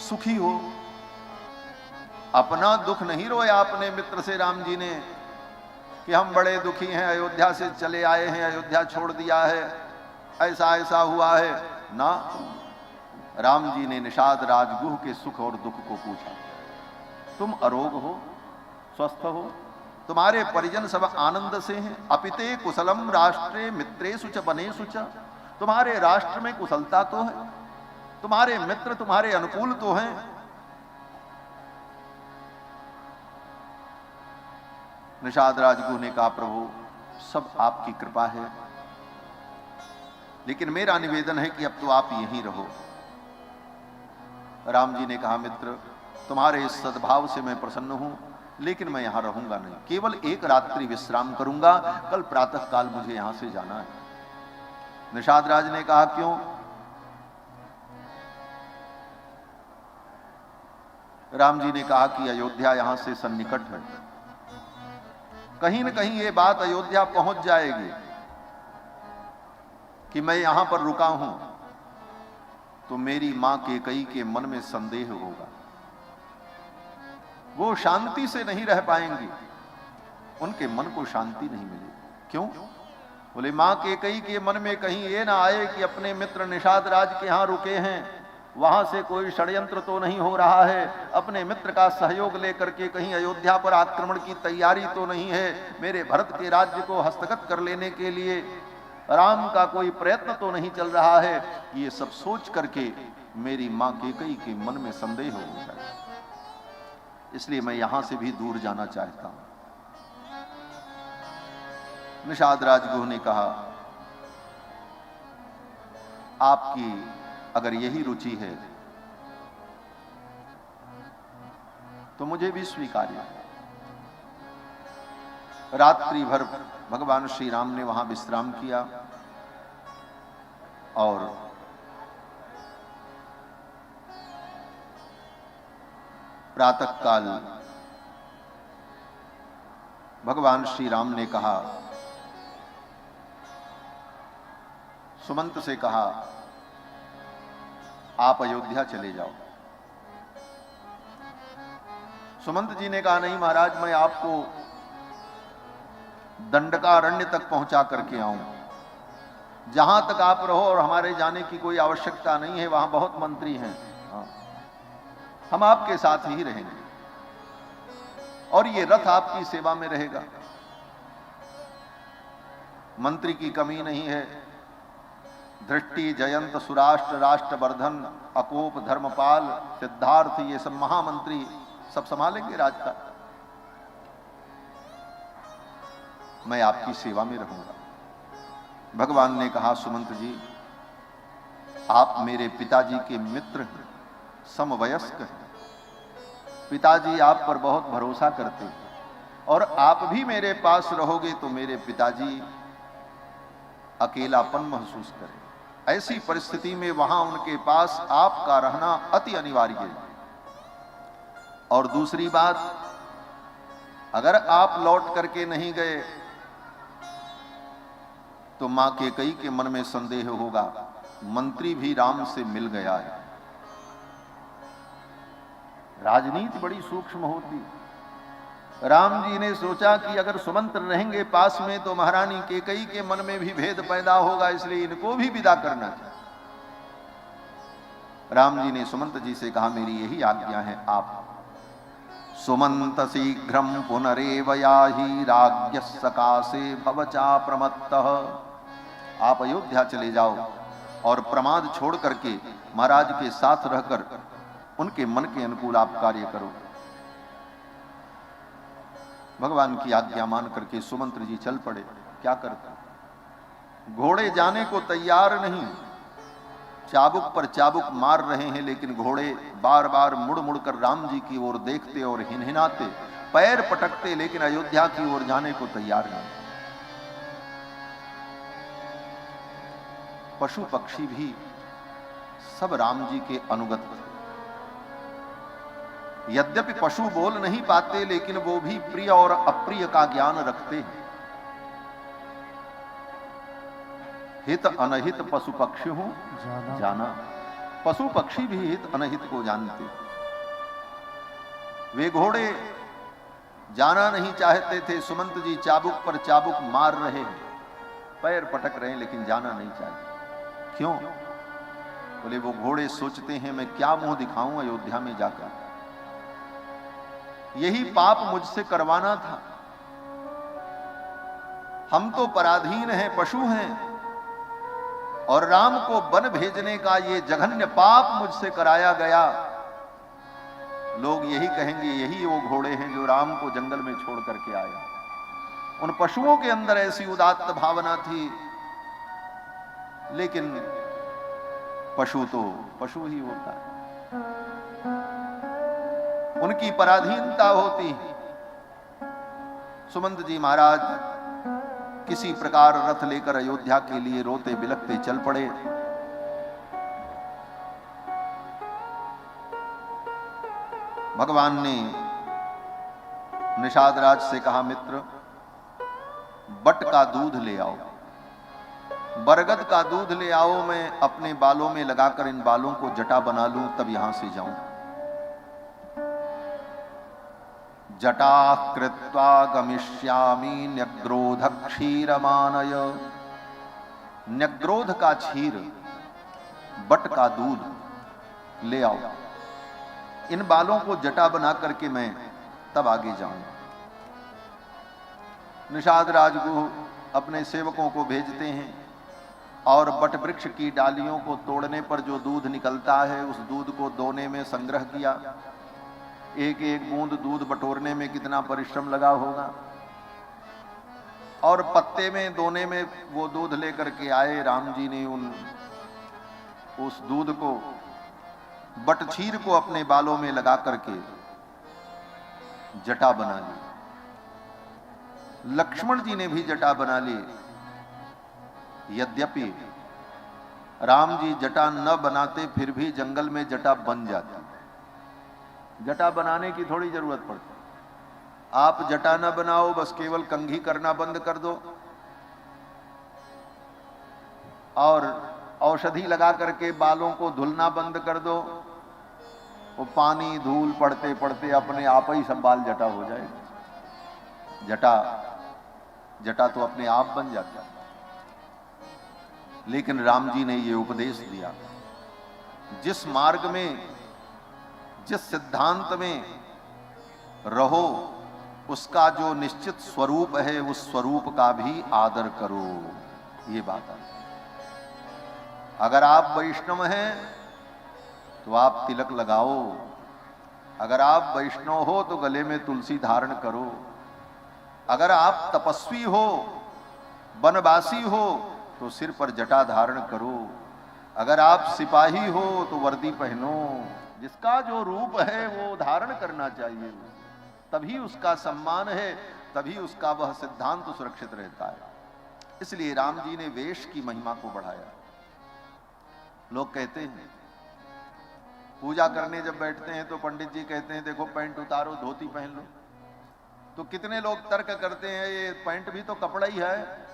सुखी हो। अपना दुख नहीं रोया अपने मित्र से राम जी ने कि हम बड़े दुखी हैं, अयोध्या से चले आए हैं, अयोध्या छोड़ दिया है, ऐसा ऐसा हुआ है ना। राम जी ने निषाद राजगुह के सुख और दुख को पूछा। तुम अरोग हो, स्वस्थ हो, तुम्हारे परिजन सब आनंद से हैं। अपिते कुशलम राष्ट्रे मित्रेषु च बनेषु च। तुम्हारे राष्ट्र में कुशलता तो है, तुम्हारे मित्र तुम्हारे अनुकूल तो हैं। निषाद राजगुह ने कहा प्रभु सब आपकी कृपा है, लेकिन मेरा निवेदन है कि अब तो आप यहीं रहो। राम जी ने कहा मित्र तुम्हारे इस सद्भाव से मैं प्रसन्न हूं, लेकिन मैं यहां रहूंगा नहीं, केवल एक रात्रि विश्राम करूंगा, कल प्रातः काल मुझे यहां से जाना है। निषाद राज ने कहा क्यों? राम जी ने कहा कि अयोध्या यहां से सन्निकट है, कहीं न कहीं ये बात अयोध्या पहुंच जाएगी कि मैं यहां पर रुका हूं, तो मेरी मां कैकेयी के मन में संदेह होगा, वो शांति से नहीं रह पाएंगी, उनके मन को शांति नहीं मिलेगी। क्यों? बोले मां कैकेयी के मन में कहीं ये ना आए कि अपने मित्र निषाद राज के यहां रुके हैं, वहां से कोई षड्यंत्र तो नहीं हो रहा है, अपने मित्र का सहयोग लेकर के कहीं अयोध्या पर आक्रमण की तैयारी तो नहीं है, मेरे भरत के राज्य को हस्तगत कर लेने के लिए राम का कोई प्रयत्न तो नहीं चल रहा है। ये सब सोच करके मेरी मां कैकेयी के मन में संदेह हो गया, इसलिए मैं यहां से भी दूर जाना चाहता हूं। निषाद राजगुह ने कहा आपकी अगर यही रुचि है तो मुझे भी स्वीकार्य है। रात्रि भर भगवान श्री राम ने वहां विश्राम किया और प्रातःकाल भगवान श्री राम ने कहा, सुमंत से कहा आप अयोध्या चले जाओ। सुमंत जी ने कहा नहीं महाराज, मैं आपको दंडकारण्य तक पहुंचा करके आऊं, जहां तक आप रहो और हमारे जाने की कोई आवश्यकता नहीं है, वहां बहुत मंत्री हैं, हम आपके साथ ही रहेंगे और ये रथ आपकी सेवा में रहेगा, मंत्री की कमी नहीं है। धृष्टि जयंत सुराष्ट्र राष्ट्रवर्धन अकोप धर्मपाल सिद्धार्थ ये सब महामंत्री सब संभालेंगे राजकाज, मैं आपकी सेवा में रहूंगा। भगवान ने कहा, सुमंत जी, आप मेरे पिताजी के मित्र हैं, समवयस्क हैं। पिताजी आप पर बहुत भरोसा करते हैं और आप भी मेरे पास रहोगे तो मेरे पिताजी अकेलापन महसूस करें। ऐसी परिस्थिति में वहां उनके पास आपका रहना अति अनिवार्य है। और दूसरी बात, अगर आप लौट करके नहीं गए तो मां कैकेयी के मन में संदेह होगा, मंत्री भी राम से मिल गया है। राजनीति बड़ी सूक्ष्म होती। राम जी ने सोचा कि अगर सुमंत रहेंगे पास में तो महारानी कैकेयी के मन में भी भेद पैदा होगा, इसलिए इनको भी विदा करना चाहिए। राम जी ने सुमंत जी से कहा, मेरी यही आज्ञा है, आप सुमंत शीघ्रम पुनरेव याहि राज्ञ सकाशे भवचा प्रमत्तः। आप अयोध्या चले जाओ और प्रमाद छोड़ करके महाराज के साथ रहकर उनके मन के अनुकूल आप कार्य करो। भगवान की आज्ञा मान करके सुमंत्र जी चल पड़े। क्या करते, घोड़े जाने को तैयार नहीं, चाबुक पर चाबुक मार रहे हैं, लेकिन घोड़े बार बार मुड़ मुड़ कर राम जी की ओर देखते और हिनहिनाते, पैर पटकते, लेकिन अयोध्या की ओर जाने को तैयार नहीं। पशु पक्षी भी सब राम जी के अनुगत थे। यद्यपि पशु बोल नहीं पाते, लेकिन वो भी प्रिय और अप्रिय का ज्ञान रखते हैं। हित अनहित पशु पक्षी हूं जाना। पशु पक्षी भी हित अनहित को जानते। वे घोड़े जाना नहीं चाहते थे। सुमंत जी चाबुक पर चाबुक मार रहे हैं, पैर पटक रहे हैं, लेकिन जाना नहीं चाहते। क्यों? बोले वो घोड़े सोचते हैं मैं क्या मुंह दिखाऊं अयोध्या में जाकर, यही पाप मुझसे करवाना था। हम तो पराधीन हैं, पशु हैं, और राम को वन भेजने का ये जघन्य पाप मुझसे कराया गया। लोग यही कहेंगे यही वो घोड़े हैं जो राम को जंगल में छोड़ करके आया। उन पशुओं के अंदर ऐसी उदात्त भावना थी, लेकिन पशु तो पशु ही होता है, उनकी पराधीनता होती है। सुमंत जी महाराज किसी प्रकार रथ लेकर अयोध्या के लिए रोते बिलखते चल पड़े। भगवान ने निषाद राज से कहा, मित्र बट का दूध ले आओ, बरगद का दूध ले आओ, मैं अपने बालों में लगाकर इन बालों को जटा बना लूं, तब यहां से जाऊं। जटा कृत्वा गमिष्यामि न्यग्रोध क्षीरमानय। न्यग्रोध का क्षीर, बट का दूध ले आओ, इन बालों को जटा बना करके मैं तब आगे जाऊंगा। निषाद राज को अपने सेवकों को भेजते हैं और बट वृक्ष की डालियों को तोड़ने पर जो दूध निकलता है उस दूध को दोने में संग्रह किया। एक एक बूंद दूध बटोरने में कितना परिश्रम लगा होगा, और पत्ते में दोने में वो दूध लेकर के आए। राम जी ने उस दूध को, बटछीर को अपने बालों में लगा करके जटा बना ली। लक्ष्मण जी ने भी जटा बना ली। यद्यपि राम जी जटा न बनाते फिर भी जंगल में जटा बन जाती। जटा बनाने की थोड़ी जरूरत पड़ती, आप जटा न बनाओ, बस केवल कंघी करना बंद कर दो और औषधि लगा करके बालों को धुलना बंद कर दो, वो पानी धूल पड़ते पड़ते अपने आप ही सब बाल जटा हो जाएगा। जटा तो अपने आप बन जाता है। लेकिन राम जी ने ये उपदेश दिया, जिस मार्ग में, जिस सिद्धांत में रहो उसका जो निश्चित स्वरूप है उस स्वरूप का भी आदर करो। ये बात है। अगर आप वैष्णव हैं तो आप तिलक लगाओ, अगर आप वैष्णव हो तो गले में तुलसी धारण करो, अगर आप तपस्वी हो, वनवासी हो तो सिर पर जटा धारण करो, अगर आप सिपाही हो तो वर्दी पहनो। जिसका जो रूप है वो धारण करना चाहिए, तभी उसका सम्मान है, तभी उसका वह सिद्धांत सुरक्षित रहता है। इसलिए राम जी ने वेश की महिमा को बढ़ाया। लोग कहते हैं पूजा करने जब बैठते हैं तो पंडित जी कहते हैं देखो पैंट उतारो, धोती पहन लो। तो कितने लोग तर्क करते हैं ये पैंट भी तो कपड़ा ही है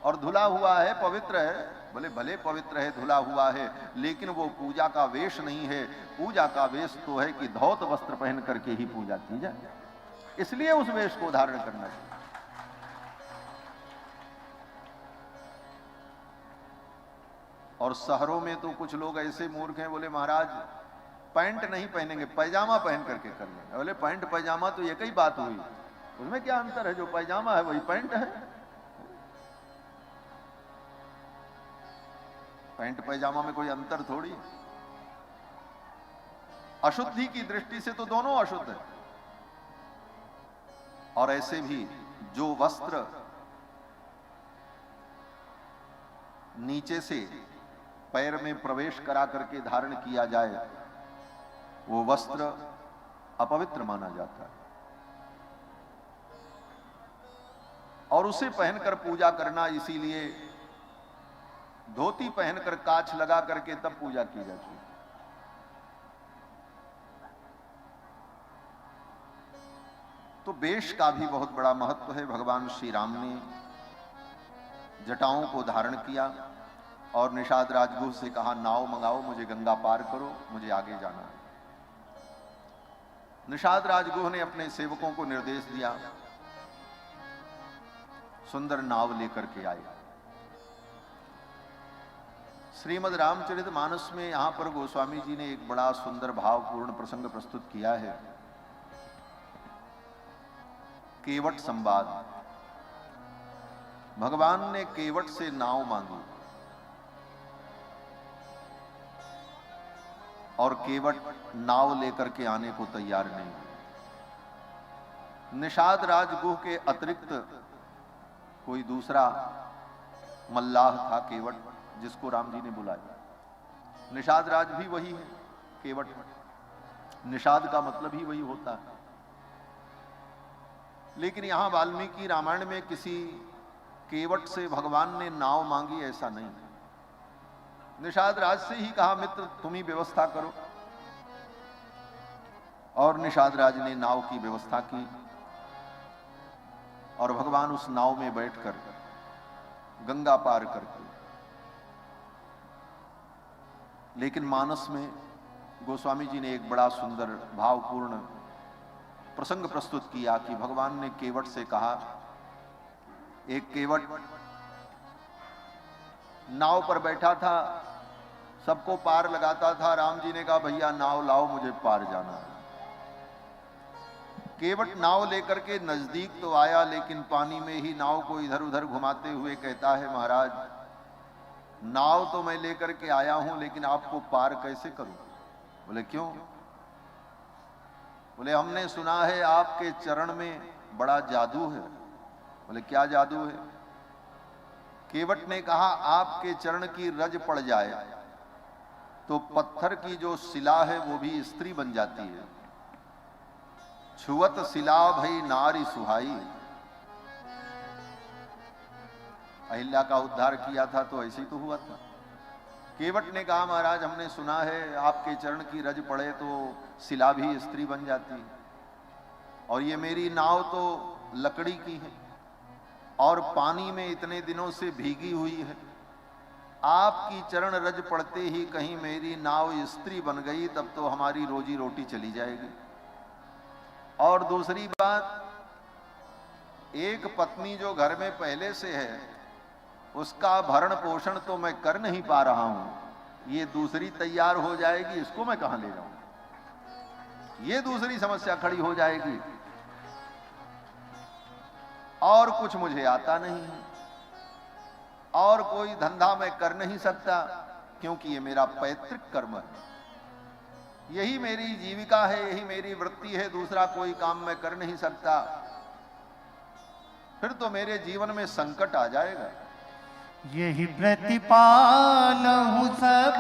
और धुला हुआ है, पवित्र है। बोले भले पवित्र है, धुला हुआ है, लेकिन वो पूजा का वेश नहीं है। पूजा का वेश तो है कि धौत वस्त्र पहन करके ही पूजा की जाए, इसलिए उस वेश को धारण करना चाहिए। और शहरों में तो कुछ लोग ऐसे मूर्ख हैं, बोले महाराज पैंट नहीं पहनेंगे, पैजामा पहन करके कर लेंगे। बोले पैंट पैजामा तो एक ही बात हुई, उसमें क्या अंतर है? जो पैजामा है वही पैंट है। पैंट पैजामा में कोई अंतर थोड़ी। अशुद्धि की दृष्टि से तो दोनों अशुद्ध है। और ऐसे भी जो वस्त्र नीचे से पैर में प्रवेश करा करके धारण किया जाए वो वस्त्र अपवित्र माना जाता है, और उसे पहनकर पूजा करना, इसीलिए धोती पहनकर काछ लगा करके तब पूजा की जाती है। तो वेश का भी बहुत बड़ा महत्व है। भगवान श्री राम ने जटाओं को धारण किया और निषाद राजगुह से कहा नाव मंगाओ, मुझे गंगा पार करो, मुझे आगे जाना है। निषाद राजगुह ने अपने सेवकों को निर्देश दिया, सुंदर नाव लेकर के आए। श्रीमद् रामचरितमानस में यहां पर गोस्वामी जी ने एक बड़ा सुंदर भावपूर्ण प्रसंग प्रस्तुत किया है। केवट संवाद। भगवान ने केवट से नाव मांगी और केवट नाव लेकर के आने को तैयार नहीं। निषाद राजगुह के अतिरिक्त कोई दूसरा मल्लाह था केवट, जिसको राम जी ने बुलाया। निषाद राज भी वही है, केवट निषाद का मतलब ही वही होता है। लेकिन यहां वाल्मीकि रामायण में किसी केवट से भगवान ने नाव मांगी ऐसा नहीं। निषाद राज से ही कहा मित्र तुम ही व्यवस्था करो, और निषाद राज ने नाव की व्यवस्था की और भगवान उस नाव में बैठकर गंगा पार करके। लेकिन मानस में गोस्वामी जी ने एक बड़ा सुंदर भावपूर्ण प्रसंग प्रस्तुत किया कि भगवान ने केवट से कहा, एक केवट नाव पर बैठा था, सबको पार लगाता था। राम जी ने कहा भैया नाव लाओ, मुझे पार जाना है। केवट नाव लेकर के नजदीक तो आया, लेकिन पानी में ही नाव को इधर उधर घुमाते हुए कहता है महाराज नाव तो मैं लेकर के आया हूं, लेकिन आपको पार कैसे करूं? बोले क्यों? बोले हमने सुना है आपके चरण में बड़ा जादू है। बोले क्या जादू है? केवट ने कहा आपके चरण की रज पड़ जाए तो पत्थर की जो शिला है वो भी स्त्री बन जाती है। छुवत शिला भई नारी सुहाई। अहिल्या का उद्धार किया था तो ऐसे ही तो हुआ था। केवट ने कहा महाराज हमने सुना है आपके चरण की रज पड़े तो शिला भी स्त्री बन जाती है, और ये मेरी नाव तो लकड़ी की है और पानी में इतने दिनों से भीगी हुई है। आपकी चरण रज पड़ते ही कहीं मेरी नाव स्त्री बन गई तब तो हमारी रोजी रोटी चली जाएगी। और दूसरी बात, एक पत्नी जो घर में पहले से है उसका भरण पोषण तो मैं कर नहीं पा रहा हूं, ये दूसरी तैयार हो जाएगी, इसको मैं कहां ले जाऊं? ये दूसरी समस्या खड़ी हो जाएगी। और कुछ मुझे आता नहीं है और कोई धंधा मैं कर नहीं सकता, क्योंकि ये मेरा पैतृक कर्म है, यही मेरी जीविका है, यही मेरी वृत्ति है, दूसरा कोई काम मैं कर नहीं सकता। फिर तो मेरे जीवन में संकट आ जाएगा। यही प्रतिपालहु सब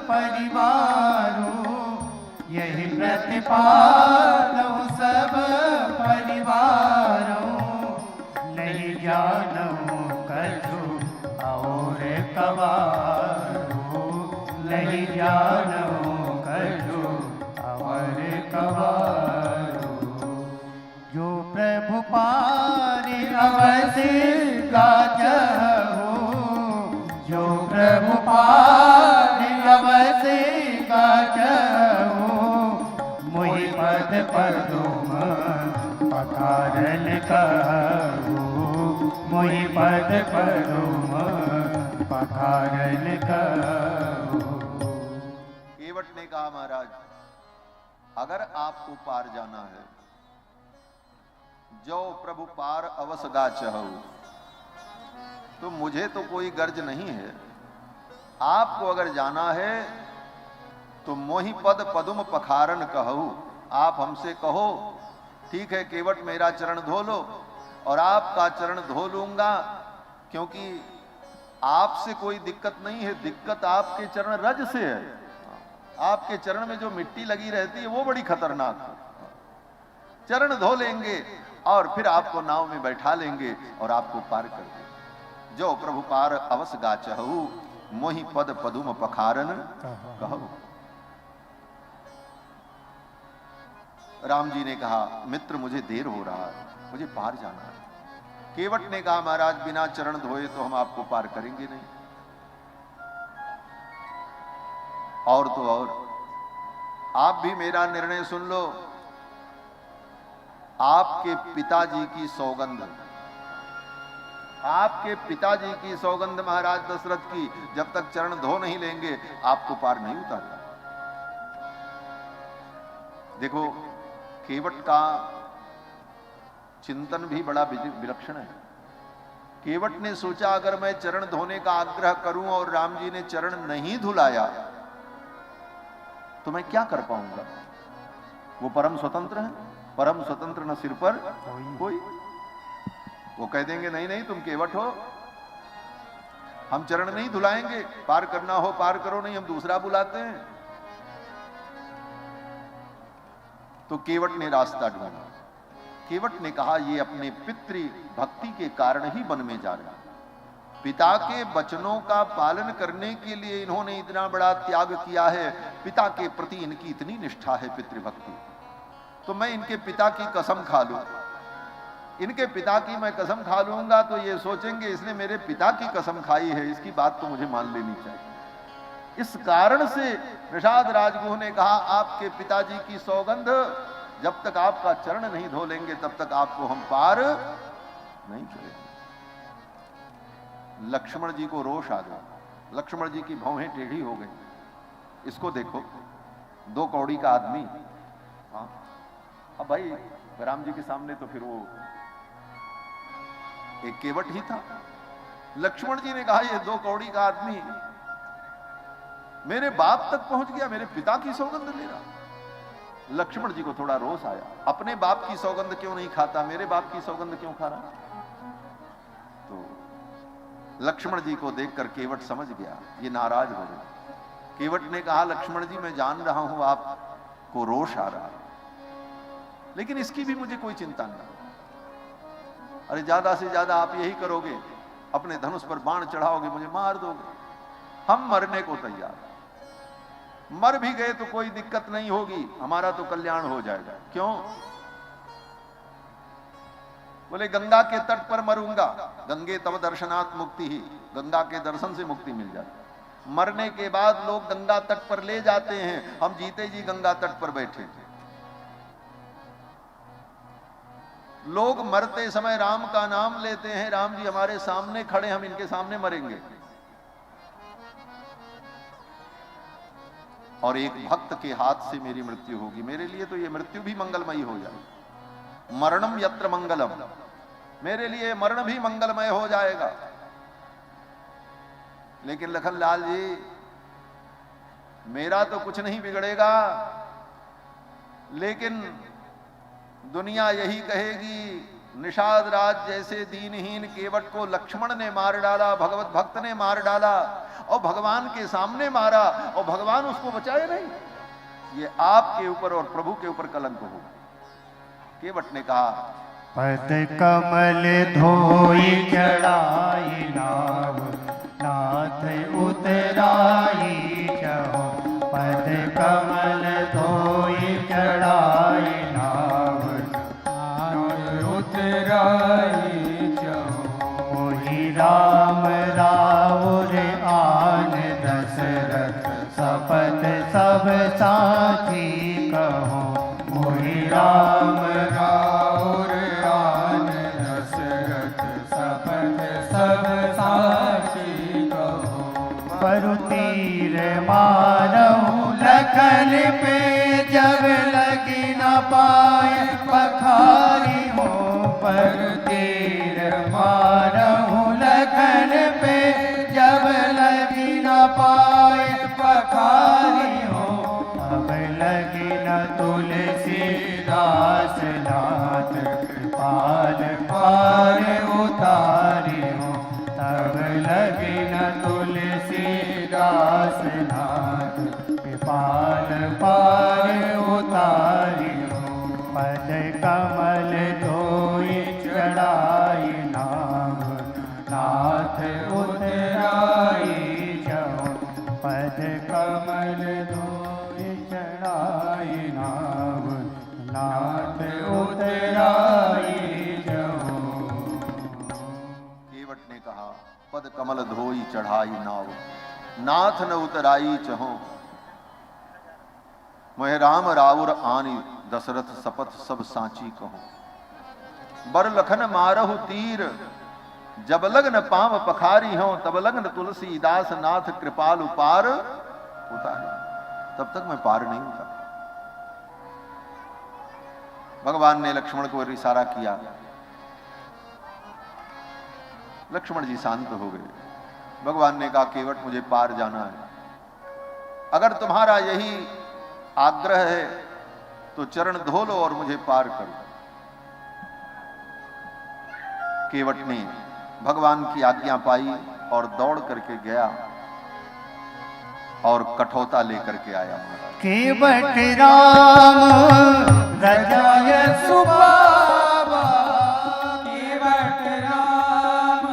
परिवारों, यही प्रतिपालहु सब परिवारों, नहीं जानूं कछु और कवारो, नहीं जानूं कछु और कवारो। जो प्रभु पारि अवसि गाचहु, जो प्रभु पारि अवसि गाचहु, मोहि पद पदुम पखारन कहु, मोहि पद पदुम पखारन कहु। केवट ने कहा, महाराज अगर आपको पार जाना है, जो प्रभु पार अवस गाचहु, तो मुझे तो कोई गर्ज नहीं है। आपको अगर जाना है तो मोहि पद पदुम पखारन कहू, आप हमसे कहो ठीक है केवट मेरा चरण धो लो, और आपका चरण धो लूंगा, क्योंकि आपसे कोई दिक्कत नहीं है, दिक्कत आपके चरण रज से है। आपके चरण में जो मिट्टी लगी रहती है वो बड़ी खतरनाक है। चरण धो लेंगे और फिर आपको नाव में बैठा लेंगे और आपको पार कर देंगे। जो प्रभु पार अवस गाचहु, मोहि पद पदुम पखारन कहु। राम जी ने कहा, मित्र मुझे देर हो रहा है, मुझे पार जाना है। केवट ने कहा, महाराज बिना चरण धोए तो हम आपको पार करेंगे नहीं। और तो और आप भी मेरा निर्णय सुन लो। आपके पिताजी की सौगंध, आपके पिताजी की सौगंध महाराज दशरथ की, जब तक चरण धो नहीं लेंगे आपको पार नहीं उतारता। देखो केवट का चिंतन भी बड़ा विलक्षण है। केवट ने सोचा अगर मैं चरण धोने का आग्रह करूं और राम जी ने चरण नहीं धुलाया तो मैं क्या कर पाऊंगा। वो परम स्वतंत्र है, परम स्वतंत्र न सिर पर कोई। वो कह देंगे नहीं नहीं तुम केवट हो, हम चरण नहीं धुलाएंगे, पार करना हो पार करो, नहीं हम दूसरा बुलाते हैं। तो केवट ने रास्ता ढूंढा। केवट ने कहा ये अपने पितृ भक्ति के कारण ही वन में जा रहा है। पिता के वचनों का पालन करने के लिए इन्होंने इतना बड़ा त्याग किया है, पिता के प्रति इनकी इतनी निष्ठा है पितृभक्ति, तो मैं इनके पिता की कसम खा लूं। इनके पिता की मैं कसम खा लूंगा तो ये सोचेंगे इसने मेरे पिता की कसम खाई है, इसकी बात तो मुझे मान लेनी चाहिए। इस कारण से निषाद राजगुह ने कहा आपके पिताजी की सौगंध, जब तक आपका चरण नहीं धो लेंगे तब तक आपको हम पार नहीं करेंगे। लक्ष्मण जी को रोष आ गया, लक्ष्मण जी की भौहें टेढ़ी हो गई। इसको देखो, 2 कौड़ी का आदमी, हाँ अब भाई राम जी के सामने तो फिर वो एक केवट ही था। लक्ष्मण जी ने कहा ये 2 कौड़ी का आदमी मेरे बाप तक पहुंच गया, मेरे पिता की सौगंध ले रहा। लक्ष्मण जी को थोड़ा रोष आया, अपने बाप की सौगंध क्यों नहीं खाता, मेरे बाप की सौगंध क्यों खा रहा। तो लक्ष्मण जी को देखकर केवट समझ गया ये नाराज हो गए। केवट ने कहा लक्ष्मण जी मैं जान रहा हूं आपको रोष आ रहा है, लेकिन इसकी भी मुझे कोई चिंता नहीं। अरे ज्यादा से ज्यादा आप यही करोगे, अपने धनुष पर बाण चढ़ाओगे, मुझे मार दोगे। हम मरने को तैयार, मर भी गए तो कोई दिक्कत नहीं होगी, हमारा तो कल्याण हो जाएगा। क्यों? बोले गंगा के तट पर मरूंगा, गंगे तव दर्शनात् मुक्ति ही, गंगा के दर्शन से मुक्ति मिल जाती। मरने के बाद लोग गंगा तट पर ले जाते हैं, हम जीते जी गंगा तट पर बैठे। लोग मरते समय राम का नाम लेते हैं, राम जी हमारे सामने खड़े, हम इनके सामने मरेंगे। और एक भक्त के हाथ से मेरी मृत्यु होगी, मेरे लिए तो ये मृत्यु भी मंगलमयी हो जाएगी। मरणम यत्र मंगलम, मेरे लिए मरण भी मंगलमय हो जाएगा। लेकिन लखनलाल जी मेरा तो कुछ नहीं बिगड़ेगा, लेकिन दुनिया यही कहेगी निषाद राज जैसे दीनहीन केवट को लक्ष्मण ने मार डाला, भगवत भक्त ने मार डाला और भगवान के सामने मारा और भगवान उसको बचाए नहीं। ये आपके ऊपर और प्रभु के ऊपर कलंक हो। केवट ने कहा, पद कमल धोई चढ़ाई नाव, नाथ उतराई चहो। पद कमल धोई चढ़ाई नाव, नाथ उतराई चहो। मोहि राम राउर आन दशरथ, सपथ सब साची कहो। मोहि राम राउर आन दशरथ, सपथ सब साची कहो। परु तीर मारहु लखन पे, जब लगी न पाए पखारी हो। परु तीर मारहु लखन पे, जब लगी न पाए पखारी हो। अब लगी न तुलसीदास नाथ, कृपाल पार उतारी हो। तब लगी न तुलसीदास नाथ, कृपाल पार उतारी हो। पद कमल धोई चढ़ाई नाव, नाथ उतराई जाओ। पद कमल धोई चढ़ाई नाव, नाथ उतराई जाओ। केवट ने कहा, पद कमल धोई चढ़ाई नाव, नाथ न उतराई चहो। मोहि राम राउर आनी दशरथ, सपथ सब सांची कहो। बर लखन मारहु तीर, जब लगन पाव पखारी हो। तब लगन तुलसीदास नाथ, कृपालु पार उतारी। तब तक मैं पार नहीं उतारा। भगवान ने लक्ष्मण को इशारा किया, लक्ष्मण जी शांत हो गए। भगवान ने कहा, केवट मुझे पार जाना है। अगर तुम्हारा यही आग्रह है तो चरण धो लो और मुझे पार करो। केवट ने भगवान की आज्ञा पाई और दौड़ करके गया और कठौता लेकर के आया। केवट राम रजाय सुबाबा, केवट राम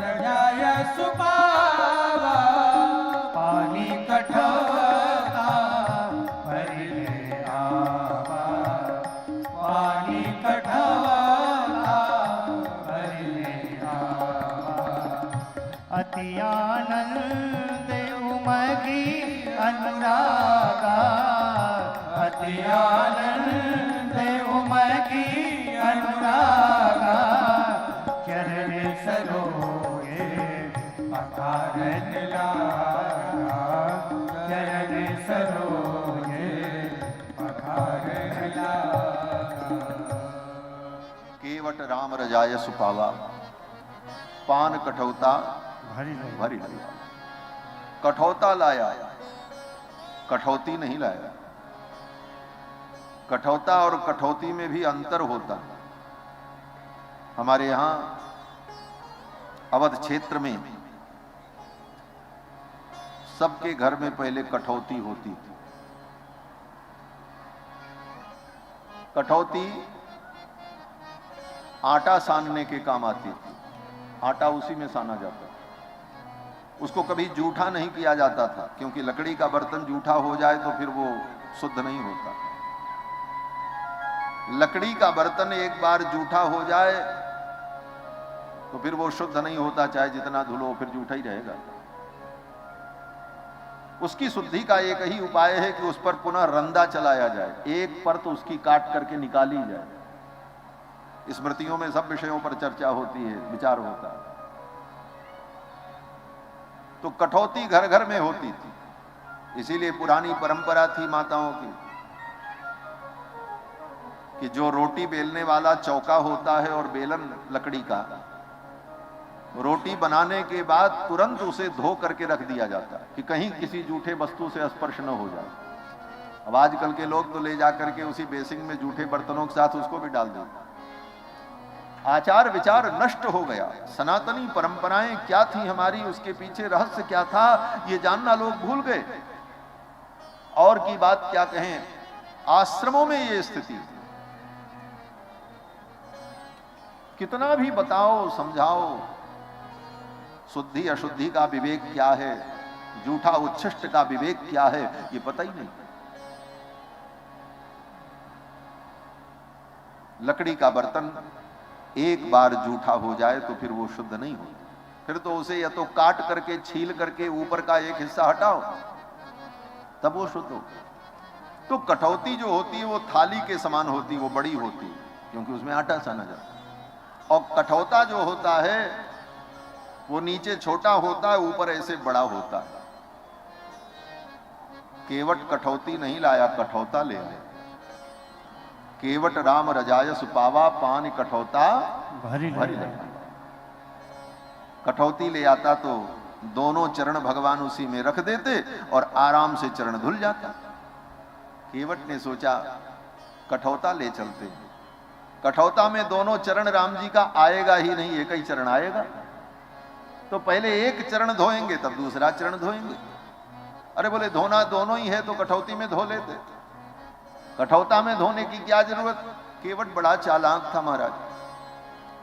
रजाय सुबाबा। पानी कठौता भरि ले आवा, पानी कठौता भरि ले आवा। अति आनंद उमगी अनुरागा, अति आनंद उमगी अनुरागा। चरण सरोगे पखारन लागा, चरण सरोगे पखारन लागा। केवट राम रजाय सुपावा, पान कठौता भरी लिया। कठौता लाया, कठौती नहीं लाया। कठौता और कठौती में भी अंतर होता है। हमारे यहां अवध क्षेत्र में सबके घर में पहले कठौती होती थी। कठौती आटा सानने के काम आती थी। आटा उसी में साना जाता था। उसको कभी जूठा नहीं किया जाता था, क्योंकि लकड़ी का बर्तन जूठा हो जाए तो फिर वो शुद्ध नहीं होता। लकड़ी का बर्तन एक बार जूठा हो जाए तो फिर वो शुद्ध नहीं होता, चाहे जितना धुलो फिर जूठा ही रहेगा। उसकी शुद्धि का एक ही उपाय है कि उस पर पुनः रंदा चलाया जाए, एक परत उसकी काट करके निकाली जाए। स्मृतियों में सब विषयों पर चर्चा होती है, विचार होता है। तो कठौती घर घर में होती थी, इसीलिए पुरानी परंपरा थी माताओं की कि जो रोटी बेलने वाला चौका होता है और बेलन लकड़ी का, रोटी बनाने के बाद तुरंत उसे धो करके रख दिया जाता है कि कहीं किसी जूठे वस्तु से स्पर्श न हो जाए। अब आजकल के लोग तो ले जा करके उसी बेसिन में जूठे बर्तनों के साथ उसको भी डाल देते। आचार विचार नष्ट हो गया। सनातनी परंपराएं क्या थी हमारी, उसके पीछे रहस्य क्या था, ये जानना लोग भूल गए। और की बात क्या कहें, आश्रमों में ये स्थिति, कितना भी बताओ समझाओ, शुद्धि अशुद्धि का विवेक क्या है, झूठा उच्छिष्ट का विवेक क्या है, ये पता ही नहीं। लकड़ी का बर्तन एक बार जूठा हो जाए तो फिर वो शुद्ध नहीं होता, फिर तो उसे या तो काट करके छील करके ऊपर का एक हिस्सा हटाओ तब वो शुद्ध हो। तो कटौती जो होती है वो थाली के समान होती है, वो बड़ी होती है क्योंकि उसमें आटा साना जाता है। और कठौता जो होता है वो नीचे छोटा होता है, ऊपर ऐसे बड़ा होता है। केवट कठौती नहीं लाया, कठौता ले आया। केवट राम रजायस पावा, पान कठौता भरी लगा। कठौती ले आता तो दोनों चरण भगवान उसी में रख देते और आराम से चरण धुल जाता। केवट ने सोचा कठौता ले चलते, कठौता में दोनों चरण राम जी का आएगा ही नहीं, एक ही चरण आएगा। तो पहले एक चरण धोएंगे तब दूसरा चरण धोएंगे। अरे बोले धोना दोनों ही है तो कठौती में धो लेते, कठौता में धोने की क्या जरूरत। केवट बड़ा चालाक था महाराज।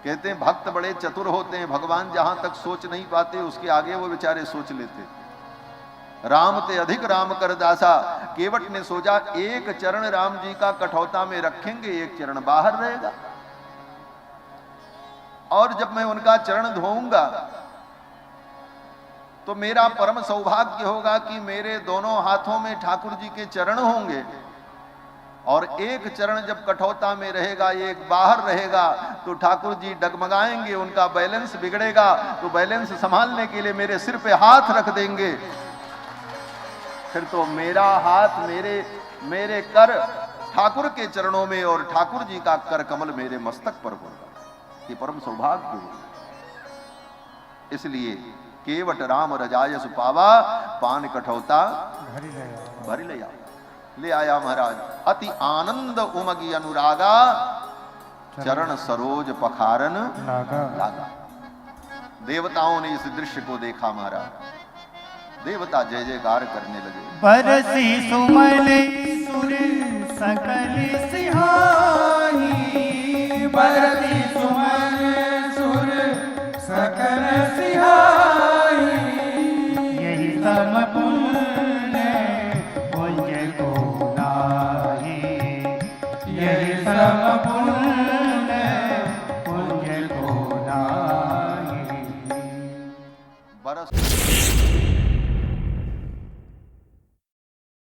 कहते हैं भक्त बड़े चतुर होते हैं, भगवान जहां तक सोच नहीं पाते उसके आगे वो बेचारे सोच लेते। राम ते अधिक राम कर दासा। केवट ने सोचा एक चरण राम जी का कठौता में रखेंगे, एक चरण बाहर रहेगा, और जब मैं उनका चरण धोऊंगा तो मेरा परम सौभाग्य होगा कि मेरे दोनों हाथों में ठाकुर जी के चरण होंगे, और एक चरण जब कठौता में रहेगा एक बाहर रहेगा तो ठाकुर जी डगमगाएंगे, उनका बैलेंस बिगड़ेगा, तो बैलेंस संभालने के लिए मेरे सिर पे हाथ रख देंगे, फिर तो मेरा हाथ मेरे कर ठाकुर के चरणों में और ठाकुर जी का कर कमल मेरे मस्तक पर होगा। ये परम सौभाग्य होगा। इसलिए केवट राम रजायस पावा, पान कठौता भरी ले आया महाराज। अति आनंद उमगी अनुरागा, चरण सरोज पखारन लागा। देवताओं ने इस दृश्य को देखा महाराज, देवता जय जयकार करने लगे। बरसी सुमन सुर सकल सिहाही, बरसी सुमन सुर सकल सिहाही, यही सम पुण्य पुण्य को नाही, यही सम पुण्य